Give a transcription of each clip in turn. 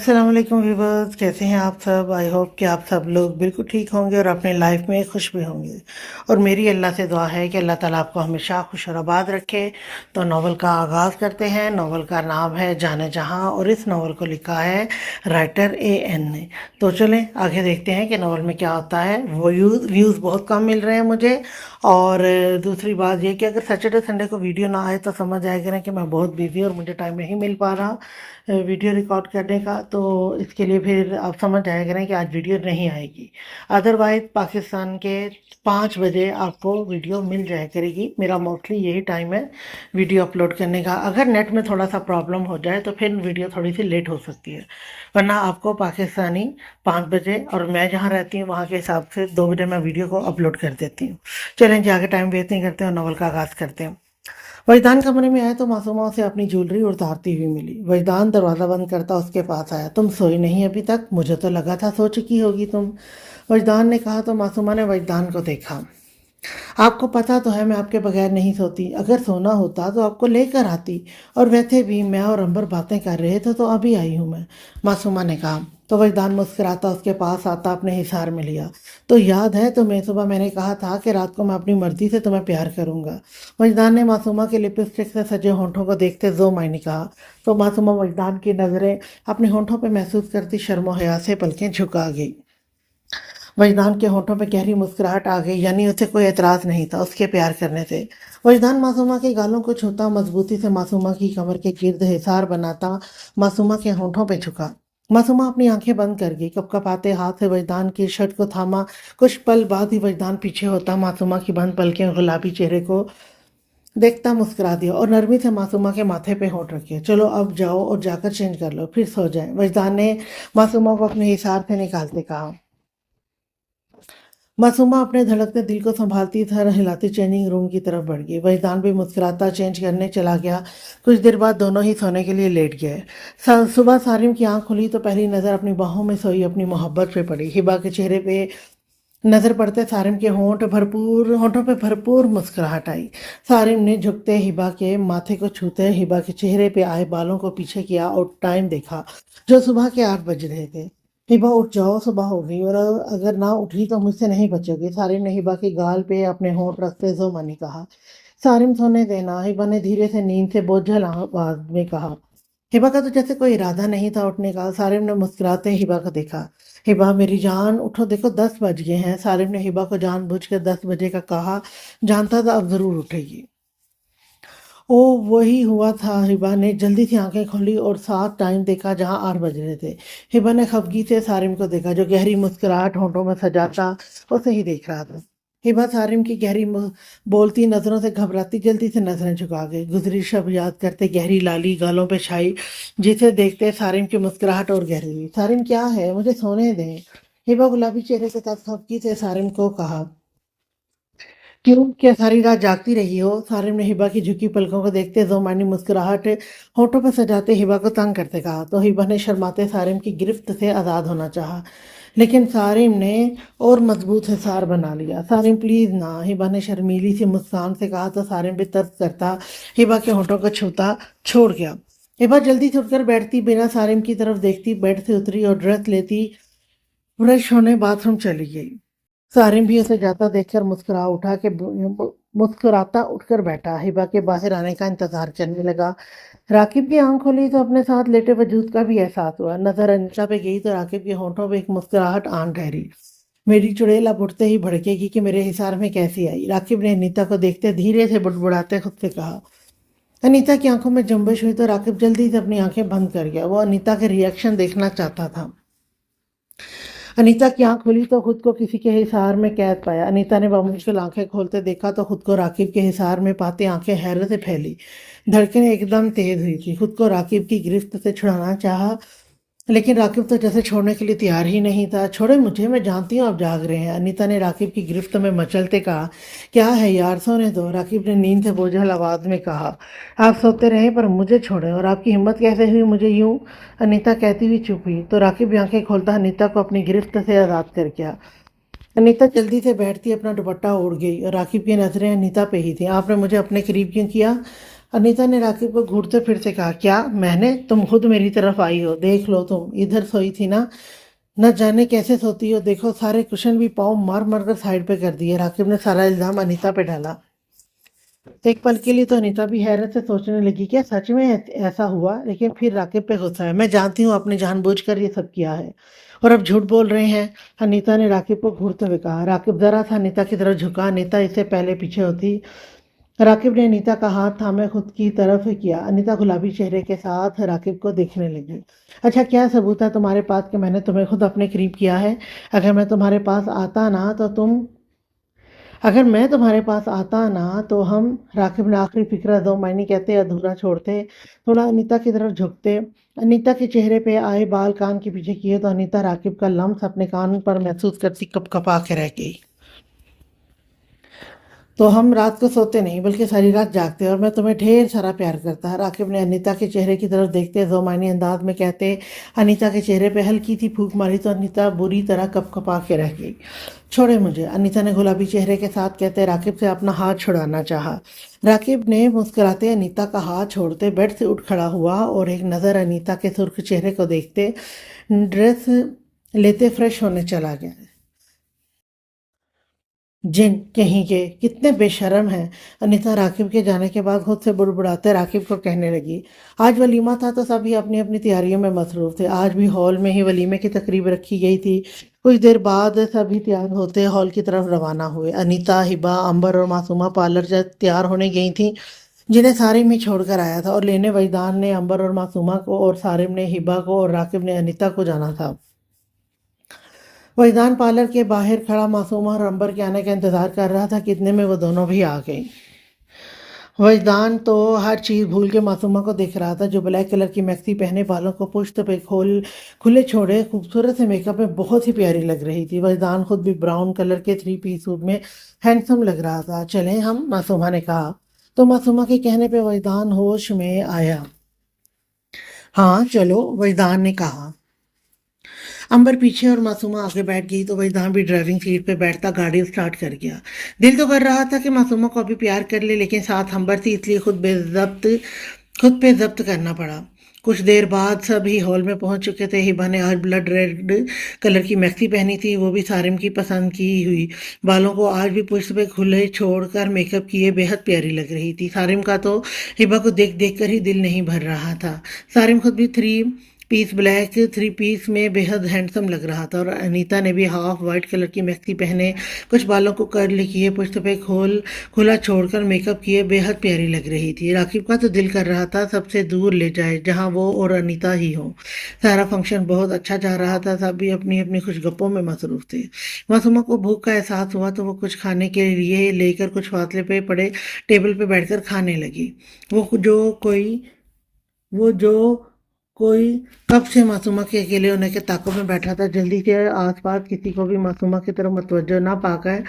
अस्सलाम वालेकुम व्यूवर्स, कैसे हैं आप सब। आई होप कि आप सब लोग बिल्कुल ठीक होंगे और अपने लाइफ में खुश भी होंगे। और मेरी अल्लाह से दुआ है कि अल्लाह ताला आपको हमेशा खुश और आबाद रखे। तो नावल का आगाज़ करते हैं। नावल का नाम है जाने जहां और इस नावल को लिखा है राइटर एन ने। तो चलें आगे देखते हैं कि नावल में क्या होता है। व्यूज़ बहुत कम मिल रहे हैं मुझे। और दूसरी बात ये कि अगर सैटरडे संडे को वीडियो ना आए तो समझ आएगा ना कि मैं बहुत बिज़ी और मुझे टाइम नहीं मिल पा रहा वीडियो रिकॉर्ड करने का। तो इसके लिए फिर आप समझ जाएगा ना कि आज वीडियो नहीं आएगी। अदरवाइज़ पाकिस्तान के 5 बजे आपको वीडियो मिल जाया करेगी। मेरा मोस्टली यही टाइम है वीडियो अपलोड करने का। अगर नेट में थोड़ा सा प्रॉब्लम हो जाए तो फिर वीडियो थोड़ी सी लेट हो सकती है, वरना आपको पाकिस्तानी 5 बजे और मैं जहाँ रहती हूँ वहाँ के हिसाब से 2 बजे मैं वीडियो को अपलोड कर देती हूँ। चलें जी आगे टाइम वेस्ट नहीं करते और नावल का आगाज़ करते हैं। वजदान कमरे में आया तो मासूमा उसे अपनी ज्वेलरी उतारती हुई मिली। वजदान दरवाज़ा बंद करता उसके पास आया। तुम सोई नहीं अभी तक? मुझे तो लगा था सो चुकी होगी तुम। वजदान ने कहा तो मासूमा ने वजदान को देखा। आपको पता तो है मैं आपके बगैर नहीं सोती। अगर सोना होता तो आपको लेकर आती। और वैसे भी मैं और अंबर बातें कर रहे थे तो अभी आई हूँ मैं, मासूमा ने कहा। तो वजदान मुस्कुराता उसके पास आता अपने हिसार में लिया। तो याद है तुम्हें सुबह मैंने कहा था कि रात को मैं अपनी मर्जी से तुम्हें प्यार करूंगा। वजदान ने मासूमा के लिपस्टिक से सजे होंठों को देखते जो मायने कहा। तो मासूमा वजदान की नज़रें अपने होंठों पर महसूस करती शर्मो हया से पलकें झुका गई। वजदान के होठों पे गहरी मुस्कुराहट आ गई, यानी उसे कोई एतराज़ नहीं था उसके प्यार करने से। वजदान मासूमा के गालों को छूता, मजबूती से मासूमा की कमर के गिर्द हिसार बनाता मासूमा के होठों पे झुका। मासूमा अपनी आंखें बंद कर गई। कपकपाते हाथ से वजदान की शर्ट को थामा। कुछ पल बाद ही वजदान पीछे होता मासूमा की बंद पलकें गुलाबी चेहरे को देखता मुस्कुरा दिया और नरमी से मासूमा के माथे पे होंठ रखे। चलो अब जाओ और जाकर चेंज कर लो, फिर सो जाए, वजदान ने मासूमा को अपने हिसार से निकालते कहा। मासूमा अपने धड़कते दिल को संभालती सर हिलाती चेंजिंग रूम की तरफ बढ़ गई। वजदान भी मुस्कुराता चेंज करने चला गया। कुछ देर बाद दोनों ही सोने के लिए लेट गए। सुबह सारिम की आंख खुली तो पहली नज़र अपनी बाहों में सोई अपनी मोहब्बत पे पड़ी। हिबा के चेहरे पे नज़र पड़ते सारिम के होंठों पे भरपूर मुस्कुराहट आई। सारिम ने झुकते हिबा के माथे को छूते हिबा के चेहरे पे आए बालों को पीछे किया और टाइम देखा जो सुबह के 8 बज रहे थे। हिबा उठ जाओ, सुबह हो गई और अगर ना उठी तो मुझसे नहीं बचोगी। सारिम ने हिबा के गाल पे अपने होंठ रखते जो मनी कहा। सारिम सोने देना, हिबा ने धीरे से नींद से बोझल आवाज में कहा। हिबा का तो जैसे कोई इरादा नहीं था उठने का। सारिम ने मुस्कुराते हिबा को देखा। हिबा मेरी जान उठो, देखो 10 बज गए हैं। सारिम ने हिबा को जानबूझकर 10 बजे का कहा, जानता था अब जरूर उठेगी। ओ वही हुआ था। हिबा ने जल्दी से आंखें खोली और साथ टाइम देखा जहां 8 बज रहे थे। हिबा ने खफगी से सारिम को देखा जो गहरी मुस्कुराहट होंठों में सजाता उसे ही देख रहा था। हिबा सारिम की बोलती नजरों से घबराती जल्दी से नजरें झुका गई। गुजरी शब याद करते गहरी लाली गालों पे छाई, जिसे देखते सारिम की मुस्कुराहट और गहरी हुई। सारिम क्या है, मुझे सोने दें। हिबा गुलाबी चेहरे के साथ खफगी से सारिम को कहा। क्यों, क्या सारी रात जागती रही हो? सारिम ने हिबा की झुकी पलकों को देखते जोमानी मुस्कुराहट होठों पर सजाते हिबा को तंग करते कहा। तो हिबा ने शर्माते सारिम की गिरफ्त से आज़ाद होना चाहा, लेकिन सारिम ने और मजबूत हिसार बना लिया। सारिम प्लीज ना, हिबा ने शर्मीली सी मुस्कान से कहा तो सारिम भी तर्स करता हिबा के होठों को छूता छोड़ गया। हिबा जल्दी से उठकर बैठती, बिना सारिम की तरफ देखती बेड से उतरी और ड्रेस लेती फ्रेश होने बाथरूम चली गई। सारिम भी उसे जाता देखकर मुस्कुराता उठकर बैठा। हिबा के बाहर आने का इंतजार करने लगा। राकिब की आंख खुली तो अपने साथ लेटे वजूद का भी एहसास हुआ। नजर अनीता पे गई तो राकिब के होंठों पे एक मुस्कुराहट आन ठहरी। मेरी चुड़ैल अब उठते ही भड़केगी कि मेरे हिसार में कैसी आई। राकिब ने अनीता को देखते धीरे से बुड़बुड़ाते खुद से कहा। अनीता की आंखों में जुम्बिश हुई तो राकिब जल्दी से अपनी आंखें बंद कर गया। वो अनीता के रिएक्शन देखना चाहता था। अनीता की आंख खुली तो खुद को किसी के हिसार में कैद पाया। अनीता ने बामुश्किल आंखें खोलते देखा तो खुद को राकिब के हिसार में पाते आंखें हैरत से फैली। धड़कनें एकदम तेज हुई थी। खुद को राकिब की गिरफ्त से छुड़ाना चाहा, लेकिन राकिब तो जैसे छोड़ने के लिए तैयार ही नहीं था। छोड़े मुझे, मैं जानती हूँ आप जाग रहे हैं। अनीता ने राकिब की गिरफ्त में मचलते कहा। क्या है यार, सोने दो, राकिब ने नींद से बोझल आवाज में कहा। आप सोते रहे पर मुझे छोड़े, और आपकी हिम्मत कैसे हुई मुझे यूं? अनीता कहती हुई चुप हुई तो राकिब भी आंखें खोलता अनीता को अपनी गिरफ्त से आज़ाद कर गया। अनीता जल्दी से बैठती अपना दुपट्टा ओढ़ गई और राकिब की नजरें अनीता पे ही थी। आपने मुझे अपने करीब क्यों किया? अनीता ने राकिब को घूरते फिरते कहा, क्या मैंने? तुम खुद मेरी तरफ आई हो, देख लो, तुम इधर सोई थी ना, न जाने कैसे सोती हो, देखो सारे कुशन भी पाँव मार मार कर साइड पे कर दिए। राकिब ने सारा इल्जाम अनीता पे डाला। एक पल के लिए तो अनीता भी हैरत से सोचने लगी, क्या सच में ऐसा हुआ? लेकिन फिर राकिब पे गुस्सा है, मैं जानती हूँ आपने जानबूझकर ये सब किया है और अब झूठ बोल रहे हैं। अनीता ने राकिब को घूरते हुए कहा। राकिब जरा सा अनीता की तरफ झुका। अनीता इससे पहले पीछे होती। राकिब ने अनीता का हाथ थामे खुद की तरफ किया। अनीता गुलाबी चेहरे के साथ राकिब को देखने लगी। अच्छा, क्या सबूत है तुम्हारे पास कि मैंने तुम्हें खुद अपने करीब किया है? अगर मैं तुम्हारे पास आता ना तो तुम अगर मैं तुम्हारे पास आता ना तो हम, राकिब ने आखिरी फिक्रा दो मायने कहते अधूरा छोड़ते। थोड़ा अनीता की तरफ झुकते। अनीता के चेहरे पे आए बाल कान के पीछे किए तो अनीता राकिब का लम्स अपने कान पर महसूस करती कप कपा के रह गई। तो हम रात को सोते नहीं बल्कि सारी रात जागते, और मैं तुम्हें ढेर सारा प्यार करता है। राकिब ने अनीता के चेहरे की तरफ देखते जोमानी अंदाज में कहते। अनीता के चेहरे पे हल्की सी फूंक मारी तो अनीता बुरी तरह कपकपा के रह गई। छोड़े मुझे, अनीता ने गुलाबी चेहरे के साथ कहते राकिब से अपना हाथ छुड़ाना चाहा। राकिब ने मुस्कुराते अनीता का हाथ छोड़ते बेड से उठ खड़ा हुआ और एक नज़र अनीता के सुर्ख चेहरे को देखते ड्रेस लेते फ्रेश होने चला गया। जिन कहीं के कितने बेशर्म हैं। अनीता राकिब के जाने के बाद खुद से बुड़बुड़ाते राकिब को कहने लगी। आज वलीमा था तो सभी अपनी अपनी तैयारियों में मसरूफ थे। आज भी हॉल में ही वलीमे की तकरीब रखी गई थी। कुछ देर बाद सभी तैयार होते हॉल की तरफ रवाना हुए। अनीता, हिबा, अंबर और मासूमा पार्लर जब तैयार होने गई थी जिन्हें सारिम ही छोड़कर आया था, और लेने वजदान ने अंबर और मासूमा को और सारिम ने हिबा को और राकिब ने अनीता को जाना था। वजदान पार्लर के बाहर खड़ा मासूमा और अंबर के आने का इंतजार कर रहा था कि इतने में वो दोनों भी आ गई। वजदान तो हर चीज़ भूल के मासूमा को देख रहा था, जो ब्लैक कलर की मैक्सी पहने बालों को पुश्त पे खुले छोड़े खूबसूरत से मेकअप में बहुत ही प्यारी लग रही थी। वजदान खुद भी ब्राउन कलर के 3 पीस सूट में हैंडसम लग रहा था। चलें हम, मासूमा ने कहा। तो मासूमा के कहने पे वजदान होश में आया। हाँ चलो, वजदान ने कहा। अंबर पीछे और मासूमा आगे बैठ गई तो वजदान भी ड्राइविंग सीट पे बैठता गाड़ी स्टार्ट कर गया। दिल तो कर रहा था कि मासूमा को अभी प्यार कर ले, लेकिन साथ अंबर थी इसलिए खुद पे जब्त करना पड़ा। कुछ देर बाद सभी हॉल में पहुंच चुके थे। हिबा ने आज ब्लड रेड कलर की मैक्सी पहनी थी, वो भी सारिम की पसंद की हुई। बालों को आज भी पुष्ट पे खुले छोड़कर मेकअप किए बेहद प्यारी लग रही थी। सारिम का तो हिबा को देख देख कर ही दिल नहीं भर रहा था। सारिम खुद भी 3 पीस में बेहद हैंडसम लग रहा था, और अनीता ने भी हाफ वाइट कलर की मैक्सी पहने कुछ बालों को कर्ल किए पुष्ट पे खुला छोड़कर मेकअप किए बेहद प्यारी लग रही थी। राकिब का तो दिल कर रहा था सबसे दूर ले जाए जहां वो और अनीता ही हो। सारा फंक्शन बहुत अच्छा जा रहा था, सभी अपनी अपनी खुश गप्पों में मसरूफ थे। मासूमा को भूख का एहसास हुआ तो वो कुछ खाने के लिए लेकर कुछ फासले पे पड़े टेबल पे बैठकर खाने लगी। वो जो कोई कब से मासूमा के अकेले होने के ताक़ुब में बैठा था। जल्दी से आसपास किसी को भी मासूमा की तरफ मुतवज्जो ना पाकर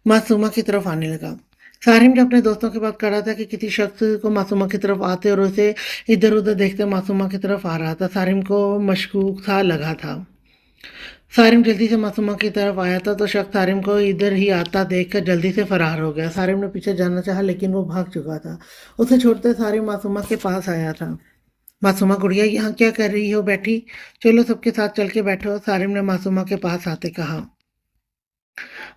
मासूमा की तरफ आने लगा। सारिम जब अपने दोस्तों के पास खड़ा था कि किसी शख्स को मासूमा की तरफ आते और उसे इधर उधर देखते मासूमा की तरफ आ रहा था। सारिम को मशकूक सा लगा था। सारिम जल्दी से मासूमा की तरफ आया था तो शख्स सारिम को इधर ही आता देखकर जल्दी से फरार हो गया। सारिम ने पीछे जाना चाहा लेकिन वो भाग चुका था। उसे छोड़ते सारिम मासूमा के पास आया था। मासूमा गुड़िया, यहाँ क्या कर रही हो? बैठी चलो सबके साथ चल के बैठो, सारिम ने मासूमा के पास आते कहा।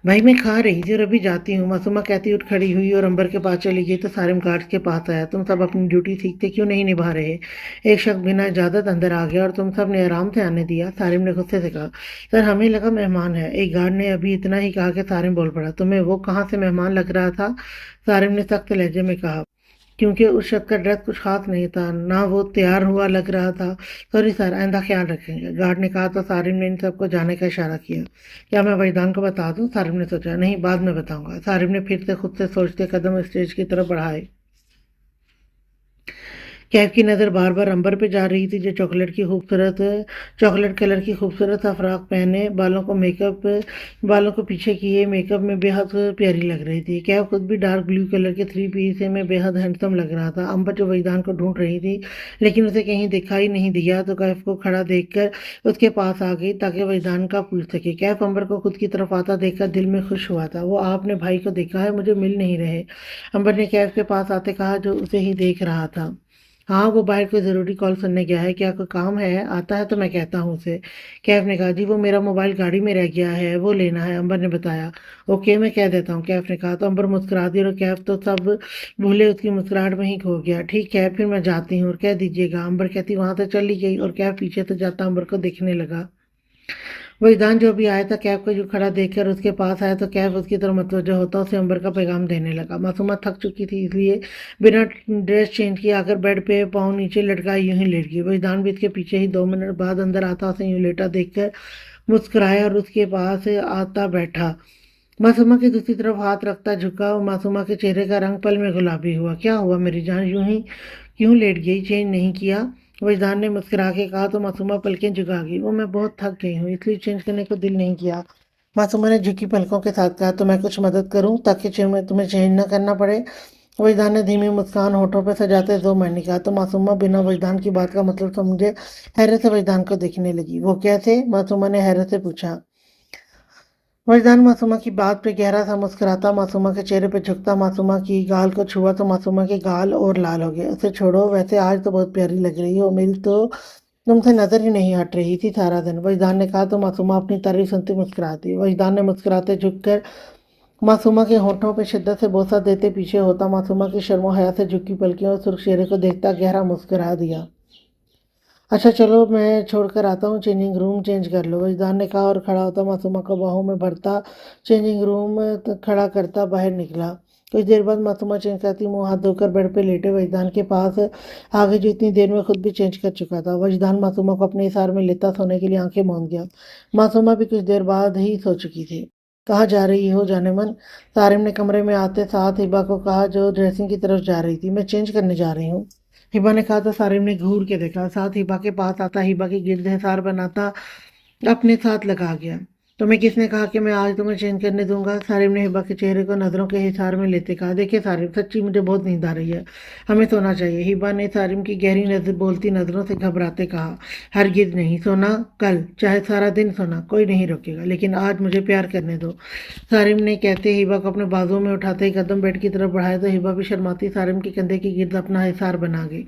भाई मैं खा रही थी और अभी जाती हूँ, मासूमा कहती उठ खड़ी हुई और अंबर के पास चली गई तो सारिम गार्ड के पास आया। तुम सब अपनी ड्यूटी सीखते क्यों नहीं निभा रहे? एक शख्स बिना इजाजत अंदर आ गया और तुम सब ने आराम से आने दिया। सारिम ने गुस्से से कहा। सर हमें लगा मेहमान है, एक गार्ड ने अभी इतना ही कहा कि सारिम बोल पड़ा। तुम्हें वो कहाँ से मेहमान लग रहा था? सारिम ने सख्त लहजे में कहा। क्योंकि उस शख्स का ड्रेस कुछ खास नहीं था, ना वो तैयार हुआ लग रहा था। सॉरी सर, आइंदा ख्याल रखेंगे, गार्ड ने कहा तो सारिम ने इन सबको जाने का इशारा किया। क्या मैं वजदान को बता दूं? सारिम ने सोचा। नहीं, बाद में बताऊंगा। सारिम ने फिर से खुद से सोचते कदम स्टेज की तरफ बढ़ाए। कैफ की नज़र बार बार अंबर पे जा रही थी जो चॉकलेट कलर की खूबसूरत सा फ्रॉक पहने बालों को पीछे किए मेकअप में बेहद प्यारी लग रही थी। कैफ खुद भी डार्क ब्लू कलर के थ्री पीस में बेहद हैंडसम लग रहा था। अंबर जो वहीदान को ढूंढ रही थी लेकिन उसे कहीं दिखाई नहीं दिया तो कैफ को खड़ा देखकर उसके पास आ गई ताकि वहीदान का पूछ सके। कैफ अंबर को खुद की तरफ आता देखकर दिल में खुश हुआ था। वो आपने भाई को देखा है, मुझे मिल नहीं रहे, अंबर ने कैफ के पास आते कहा जो उसे ही देख रहा था। हाँ, वो बाहर कोई ज़रूरी कॉल सुनने गया है। क्या कोई काम है? आता है तो मैं कहता हूँ उसे। कैफ ने कहा, जी वो मेरा मोबाइल गाड़ी में रह गया है, वो लेना है, अंबर ने बताया। ओके, मैं कह देता हूँ, कैफ ने कहा। तो अंबर मुस्कुरा दी और कैफ तो सब भूले उसकी मुस्कुराहट में ही खो गया। ठीक है, फिर मैं जाती हूँ और कह दीजिएगा, अंबर कहती वहाँ से चली गई और कैफ पीछे से जाता अंबर को देखने लगा। वहीदान जो भी आया था कैफ को यूं खड़ा देखकर उसके पास आया तो कैफ उसकी तरफ मतवजह होता उसे अंबर का पैगाम देने लगा। मासूमा थक चुकी थी इसलिए बिना ड्रेस चेंज किए आकर बेड पे पाँव नीचे लटकाए यूं ही लेट गई। वहीदान भी इसके पीछे ही 2 मिनट बाद अंदर आता उसे यूं लेटा देखकर मुस्कुराया और उसके पास आता बैठा। मासूमा की दूसरी तरफ हाथ रखता झुका और मासूमा के चेहरे का रंग पल में गुलाबी हुआ। क्या हुआ मेरी जान, यूं ही क्यों लेट गई, चेंज नहीं किया? वजदान ने मुस्कुरा के कहा तो मासूमा पलकें झुका गई। वो मैं बहुत थक गई हूँ इसलिए चेंज करने को दिल नहीं किया। मासूमा ने झुकी पलकों के साथ कहा तो मैं कुछ मदद करूँ ताकि तुम्हें चेंज न करना पड़े? वजदान ने धीमी मुस्कान होठों पर सजाते दो मैंने कहा तो मासूमा बिना वजदान की बात का मतलब समझे हैरत से वजदान को देखने लगी। वो कैसे? मासूमा ने हैरत से पूछा। वजदान मासूमा की बात पे गहरा सा मुस्कुराता मासूमा के चेहरे पे झुकता मासूमा की गाल को छुआ तो मासूमा के गाल और लाल हो गए। उसे छोड़ो, वैसे आज तो बहुत प्यारी लग रही हो, मेरी तो तुमसे नजर ही नहीं हट रही थी सारा दिन, वजदान ने कहा तो मासूमा अपनी तारीफ सुनती मुस्कुराती। वजदान ने मुस्कुराते झुककर मासूमा के होठों पर शिद्दत से बोसा देते पीछे होता मासूमा की शर्मो हया से झुकी पलकियों और सुर्ख चेहरे को देखता गहरा मुस्कुरा दिया। अच्छा चलो मैं छोड़कर आता हूँ, चेंजिंग रूम चेंज कर लो, वजदान ने कहा और खड़ा होता मासूमा को बाहों में भरता चेंजिंग रूम खड़ा करता बाहर निकला। कुछ देर बाद मासूमा चेंज करती मुंह हाथ धोकर बेड पे लेटे वजदान के पास आगे जो इतनी देर में खुद भी चेंज कर चुका था। वजदान मासूमा को अपने इशार में लेता सोने के लिए आंखें मूंद गया। मासूमा भी कुछ देर बाद ही सो चुकी थी। कहाँ जा रही हो जाने मन? सारिम ने कमरे में आते साथ हिबा को कहा जो ड्रेसिंग की तरफ जा रही थी। मैं चेंज करने जा रही हूँ, हिबा ने कहा तो सारिम ने घूर के देखा। साथ हिबा के पास आता हिबा की गिर्द हिसार बनाता अपने साथ लगा गया। तुम्हें किसने कहा कि मैं आज तुम्हें चेंज करने दूंगा? सारिम ने हिबा के चेहरे को नज़रों के हिसार में लेते कहा। देखिए सारिम, सच्ची मुझे बहुत नींद आ रही है, हमें सोना चाहिए। हिबा ने सारिम की गहरी नजर बोलती नज़रों से घबराते कहा। हरगिज नहीं, सोना कल, चाहे सारा दिन सोना, कोई नहीं रोकेगा, लेकिन आज मुझे प्यार करने दो। सारिम ने कहते हिबा को अपने बाजुओं में उठाते ही कदम बेड की तरफ बढ़ाए तो हिबा भी शर्माती सारिम के कंधे की गिर्द अपना हिसार बना गई।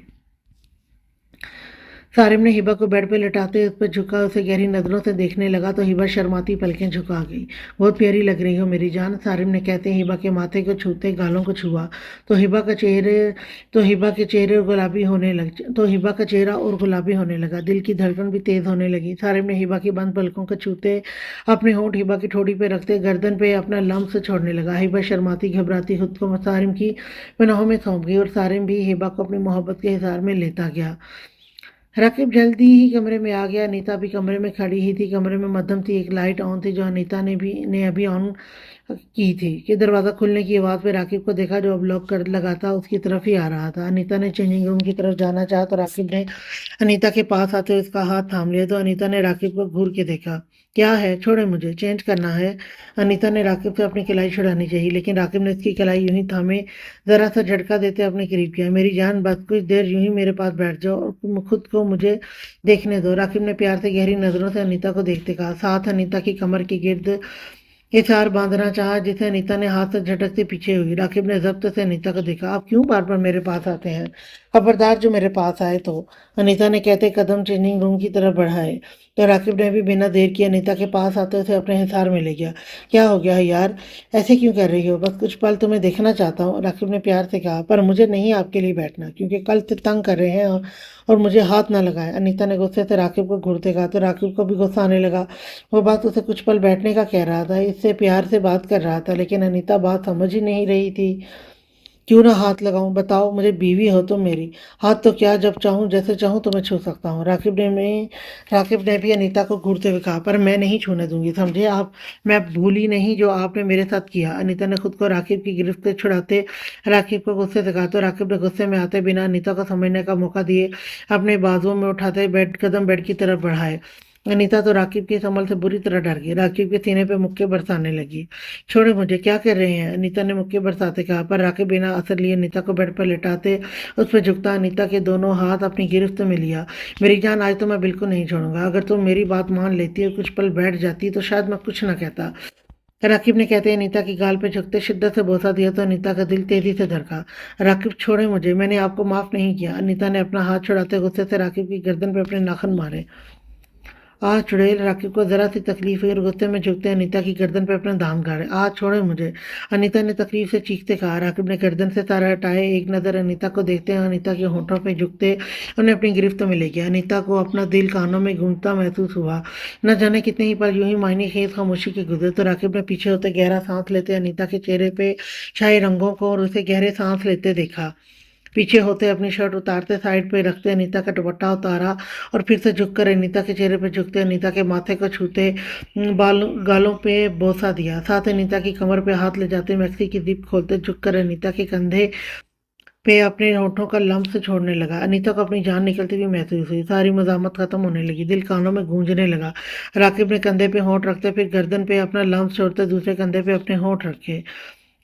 सारिम ने हिबा को बेड पे लेटाते उस पर झुका उसे गहरी नजरों से देखने लगा तो हिबा शर्माती पलकें झुका गई। बहुत प्यारी लग रही हो मेरी जान, सारिम ने कहते हिबा के माथे को छूते गालों को छुआ तो हिबा के चेहरे गुलाबी होने लग तो हिबा का चेहरा और गुलाबी होने लगा। दिल की धड़कन भी तेज होने लगी। सारिम ने हिबा की बंद पलकों को छूते अपने होंठ हिबा की ठोड़ी पे रखते गर्दन पे अपना लम्स छोड़ने लगा। हिबा शर्माती घबराती खुद को सारिम की पनाहों में सौंप गई और सारिम भी हिबा को अपनी मोहब्बत के हिसार में लेता गया। राकिब जल्दी ही कमरे में आ गया। अनीता भी कमरे में खड़ी ही थी। कमरे में मध्यम थी एक लाइट ऑन थी जो अनीता ने अभी ऑन की थी कि दरवाज़ा खुलने की आवाज़ पे राकिब को देखा जो अब लॉक कर लगा था उसकी तरफ ही आ रहा था। अनीता ने चेंजिंग रूम की तरफ जाना चाहा तो राकिब ने अनीता के पास आते हुए उसका हाथ थाम लिया तो अनीता ने राकिब को घूर के देखा। क्या है, छोड़े, मुझे चेंज करना है। अनीता ने राकिब से अपनी कलाई छुड़ानी चाहिए लेकिन राकिब ने उसकी कलाई यूं ही थामे ज़रा सा झटका देते अपने करीब किया। मेरी जान, बस कुछ देर यूं ही मेरे पास बैठ जाओ और खुद को मुझे देखने दो, राकिब ने प्यार से गहरी नज़रों से अनीता को देखते कहा। साथ अनीता की कमर के गिर्द हिसार बांधना चाहा जिसे अनीता ने हाथ से झटकते पीछे हुई। राकिब ने जब्त से अनीता को देखा। आप क्यों बार बार मेरे पास आते हैं? खबरदार जो मेरे पास आए तो, अनीता ने कहते कदम चेंजिंग रूम की तरफ बढ़ाए तो राकिब ने भी बिना देर किए अनीता के पास आते उसे अपने हिसार में ले गया। क्या हो गया है यार, ऐसे क्यों कर रही हो? बस कुछ पल तुम्हें देखना चाहता हूँ, राकिब ने प्यार से कहा। पर मुझे नहीं आपके लिए बैठना क्योंकि कल से तंग कर रहे हैं और मुझे हाथ ना लगाए, अनीता ने गुस्से से राकिब को घूरते कहा तो राकिब को भी गुस्सा आने लगा। वो बात उसे कुछ पल बैठने का कह रहा था, इससे प्यार से बात कर रहा था लेकिन अनीता बात समझ ही नहीं रही थी। क्यों ना हाथ लगाऊं, बताओ, मुझे बीवी हो तुम मेरी। हाथ तो क्या, जब चाहूं जैसे चाहूं तुम्हें छू सकता हूँ। राकिब ने भी अनीता को घूरते हुए कहा, पर मैं नहीं छूने दूंगी, समझे आप। मैं भूली नहीं जो आपने मेरे साथ किया। अनीता ने खुद को राकिब की गिरफ्त से छुड़ाते राकिब को गुस्से से कहा, तो राकिब ने गुस्से में आते बिना अनीता को समझने का मौका दिए अपने बाजुओं में उठाते बेड की तरफ बढ़ाए। अनीता तो राकिब की समझ से बुरी तरह डर गई, राकिब के सीने पे मुक्के बरसाने लगी। छोड़े मुझे, क्या कर रहे हैं, अनीता ने मुक्के बरसाते कहा, पर राकिब बिना असर लिए अनीता को बेड पर लेटाते उस पर झुकता अनीता के दोनों हाथ अपनी गिरफ्त में लिया। मेरी जान, आज तो मैं बिल्कुल नहीं छोड़ूंगा। अगर तुम मेरी बात मान लेती और कुछ पल बैठ जाती तो शायद मैं कुछ न कहता। राकिब ने कहते अनीता की गाल पे झुकते शिद्दत से बोसा दिया तो अनीता का दिल तेजी से धड़का। राकिब, छोड़े मुझे, मैंने आपको माफ नहीं किया। अनीता ने अपना हाथ छुड़ाते गुस्से से राकिब की गर्दन पर अपने नाखून मारे। आज चुड़ैल राकिब को जरा सी तकलीफ हुई और गुस्से में झुकते अनीता की गर्दन पर अपना दाम गाड़े। आज छोड़े मुझे, अनीता ने तकलीफ से चीखते कहा। राकिब ने गर्दन से तारा हटाए, एक नज़र अनीता को देखते हैं अनीता के होठों पे झुकते उन्हें अपनी गिरफ्त में ले गया। अनीता को अपना दिल कानों में गूंजता महसूस हुआ। न जाने कितने ही पल यूं ही मायने खेज खामोशी के गुजरे तो राकिब ने पीछे होते गहरा सांस लेते अनीता के चेहरे पे छाए रंगों को और उसे गहरे सांस लेते देखा। पीछे होते अपनी शर्ट उतारते साइड पे रखते अनीता का दुपट्टा उतारा और फिर से झुककर अनीता के चेहरे पे झुकते अनीता के माथे को छूते बाल गालों पे बोसा दिया। साथ अनीता की कमर पे हाथ ले जाते मैक्सी की जिप खोलते झुककर अनीता के कंधे पे अपने होठों का लम्ब से छोड़ने लगा। अनीता को अपनी जान निकलती हुई महसूस हुई, सारी मजामत खत्म होने लगी, दिल कानों में गूंजने लगा। राकिब ने कंधे पे होंठ रखते फिर गर्दन पे अपना लम्ब छोड़ते दूसरे कंधे पे अपने होंठ रखे।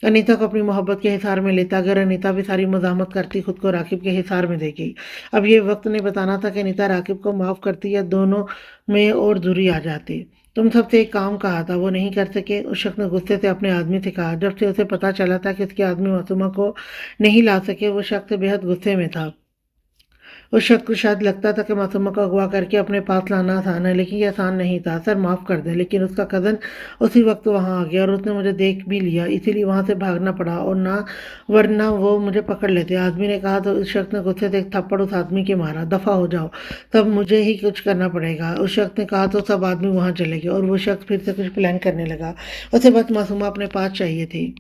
अनीता को अपनी मोहब्बत के हिसार में लेता, अगर अनीता भी सारी मजामत करती खुद को राकिब के हिसार में देगी। अब ये वक्त नहीं बताना था कि अनीता राकिब को माफ़ करती या दोनों में और दूरी आ जाती। तुम सबसे एक काम कहा था, वो नहीं कर सके, उस शख्स ने गुस्से से अपने आदमी से कहा। जब से उसे पता चला था कि उसके आदमी मासूमा को नहीं ला सके वो शख्स बेहद गुस्से में था। उस शख्स को शायद लगता था कि मासूमा को अगवा करके अपने पास लाना आसान है, लेकिन ये आसान नहीं था। सर माफ़ कर दें, लेकिन उसका कज़न उसी वक्त वहाँ आ गया और उसने मुझे देख भी लिया, इसीलिए वहाँ से भागना पड़ा, और ना वरना वो मुझे पकड़ लेते। आदमी ने कहा तो उस शख्स ने गुस्से से एक थप्पड़ उस आदमी के मारा। दफ़ा हो जाओ, तब मुझे ही कुछ करना पड़ेगा। उस शख्स ने कहा तो सब आदमी वहाँ चले गए और वो शख्स फिर से कुछ प्लान करने लगा। उसे बस मासूमा अपने पास चाहिए थी।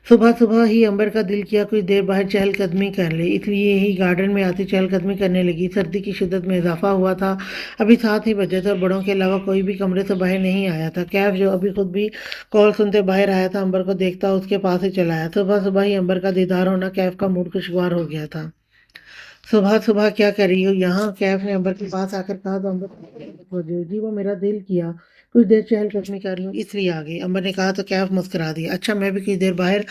सुबह सुबह ही अंबर का दिल किया कुछ देर बाहर चहलकदमी कर ले, इसलिए ही गार्डन में आती चहलकदमी करने लगी। सर्दी की शिद्दत में इजाफा हुआ था। अभी 7 ही बजे थे और बड़ों के अलावा कोई भी कमरे से बाहर नहीं आया था। कैफ जो अभी खुद भी कॉल सुनते बाहर आया था, अंबर को देखता उसके पास ही चला आया। सुबह सुबह ही अंबर का दीदार होना कैफ का मूड खुशगवार हो गया था। सुबह सुबह क्या कर रही हो यहाँ, कैफ ने अंबर के पास आकर कहा तो अंबर खोजे। जी वो मेरा दिल किया कुछ देर चहलकदमी कर लूँ इसलिए आ गई, अंबर ने कहा तो कैफ मुस्कुरा दिया। अच्छा मैं भी कुछ देर बाहर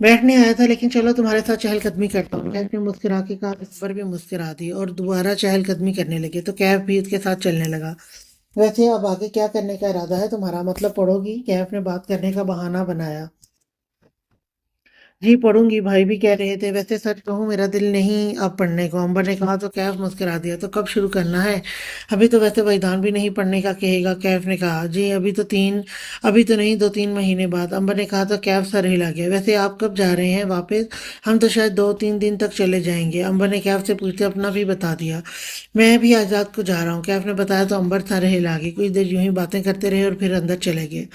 बैठने आया था, लेकिन चलो तुम्हारे साथ चहलकदमी करता हूँ। कैफ ने मुस्कुरा के कहा, अंबर भी मुस्कुरा दी और दोबारा चहलकदमी करने लगे तो कैफ भी उसके साथ चलने लगा। वैसे अब आगे क्या करने का इरादा है तुम्हारा, मतलब पढ़ोगी, कैफ ने बात करने का बहाना बनाया। जी पढ़ूंगी, भाई भी कह रहे थे। वैसे सच कहूँ मेरा दिल नहीं अब पढ़ने को, अंबर ने कहा तो कैफ मुस्कुरा दिया। तो कब शुरू करना है, अभी तो वैसे वैदान भी नहीं पढ़ने का कहेगा, कैफ ने कहा। जी अभी तो नहीं, 2-3 महीने बाद, अंबर ने कहा तो कैफ सर हिला गया। वैसे आप कब जा रहे हैं वापस, हम तो शायद 2-3 दिन तक चले जाएंगे, अंबर ने कैफ से पूछते अपना भी बता दिया। मैं भी आजाद को जा रहा हूँ, कैफ ने बताया तो अंबर सर हिला गई। कुछ देर यूं ही बातें करते रहे और फिर अंदर चले गए।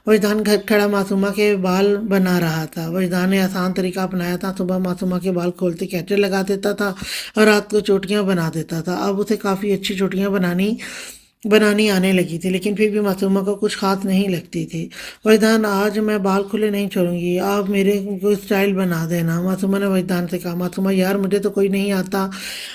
वजदान घर खड़ा मासूमा के बाल बना रहा था। वजदान ने आसान तरीका अपनाया था, सुबह मासूमा के बाल खोलते कैचर लगा देता था और रात को चोटियां बना देता था। अब उसे काफ़ी अच्छी चोटियां बनानी आने लगी थी, लेकिन फिर भी मासूमा को कुछ खास नहीं लगती थी। वजदान, आज मैं बाल खुले नहीं छोड़ूंगी, आप मेरे को स्टाइल बना देना, मासूमा ने वजदान से कहा। मासूमा, यार मुझे तो कोई नहीं आता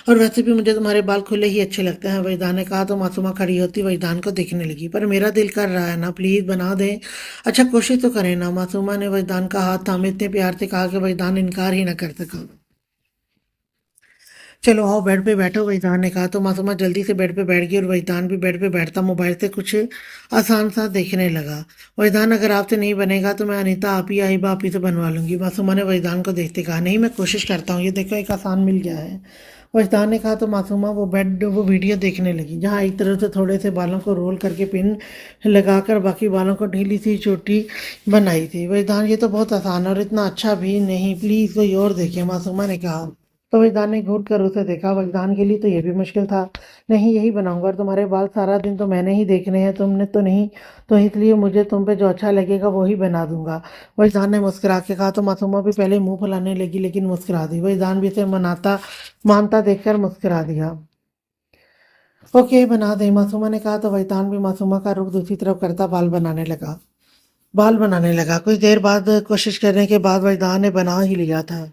और वैसे भी मुझे तुम्हारे बाल खुले ही अच्छे लगते हैं, वजदान ने कहा। तो मासूमा खड़ी होती वजदान को देखने लगी। पर मेरा दिल कर रहा है ना, प्लीज़ बना दें। अच्छा कोशिश तो करें ना, मासूमा ने वजदान का हाथ थामे इतने प्यार से कहा कि वजदान इनकार ही ना कर सका। चलो आओ बेड पे बैठो, वहीदान ने कहा। तो मासूमा जल्दी से बेड पे बैठ गई और वहीदान भी बेड पे बैठता मोबाइल से कुछ आसान सा देखने लगा। वहीदान, अगर आपसे नहीं बनेगा तो मैं अनीता आप ही से बनवा लूंगी, मासूमा ने वहीदान को देखते कहा। नहीं मैं कोशिश करता हूँ, ये देखो एक आसान मिल गया है, वहीदान ने कहा। तो मासूमा वो वीडियो देखने लगी जहाँ एक तरफ से थोड़े से बालों को रोल करके पिन लगाकर बाकी बालों को ढीली सी चोटी बनाई थी। वहीदान, ये तो बहुत आसान और इतना अच्छा भी नहीं, प्लीज़ कोई और देखिए, मासूमा ने कहा। तो वजदान ने घूर कर उसे देखा। वजदान के लिए तो ये भी मुश्किल था। नहीं, यही बनाऊंगा और तुम्हारे बाल सारा दिन तो मैंने ही देखने हैं, तुमने तो नहीं। तो इसलिए मुझे तुम पे जो अच्छा लगेगा वो ही बना दूंगा। वजदान ने मुस्कुरा के कहा। तो मासूमा भी पहले मुंह फुलाने लगी, लेकिन मुस्कुरा दी। वजदान भी इसे मनाता मानता देखकर मुस्कुरा दिया। ओके, बना दे, मासूमा ने कहा। तो वजदान भी मासूमा का रुख दूसरी तरफ करता बाल बनाने लगा। कुछ देर बाद कोशिश करने के बाद वजदान ने बना ही लिया था।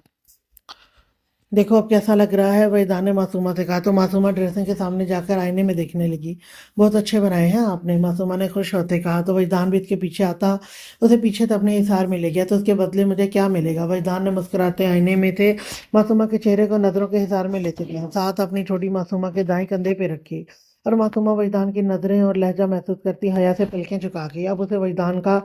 देखो अब कैसा लग रहा है, वहीदान ने मासूमा से कहा। तो मासूमा ड्रेसिंग के सामने जाकर आईने में देखने लगी। बहुत अच्छे बनाए हैं आपने, मासूमा ने खुश होते कहा। तो वहीदान भी इसके पीछे आता उसे पीछे तो अपने हिसार में ले गया। तो उसके बदले मुझे क्या मिलेगा? वहीदान ने मुस्कुराते आईने में थे मासूमा के चेहरे को नजरों के हिसार में लेते गया, साथ अपनी छोटी मासूमा के दाएं कंधे पे रखी। और मासूमा वहीदान की नजरें और लहजा महसूस करती हया से पलकें झुका गई। अब उसे वहीदान का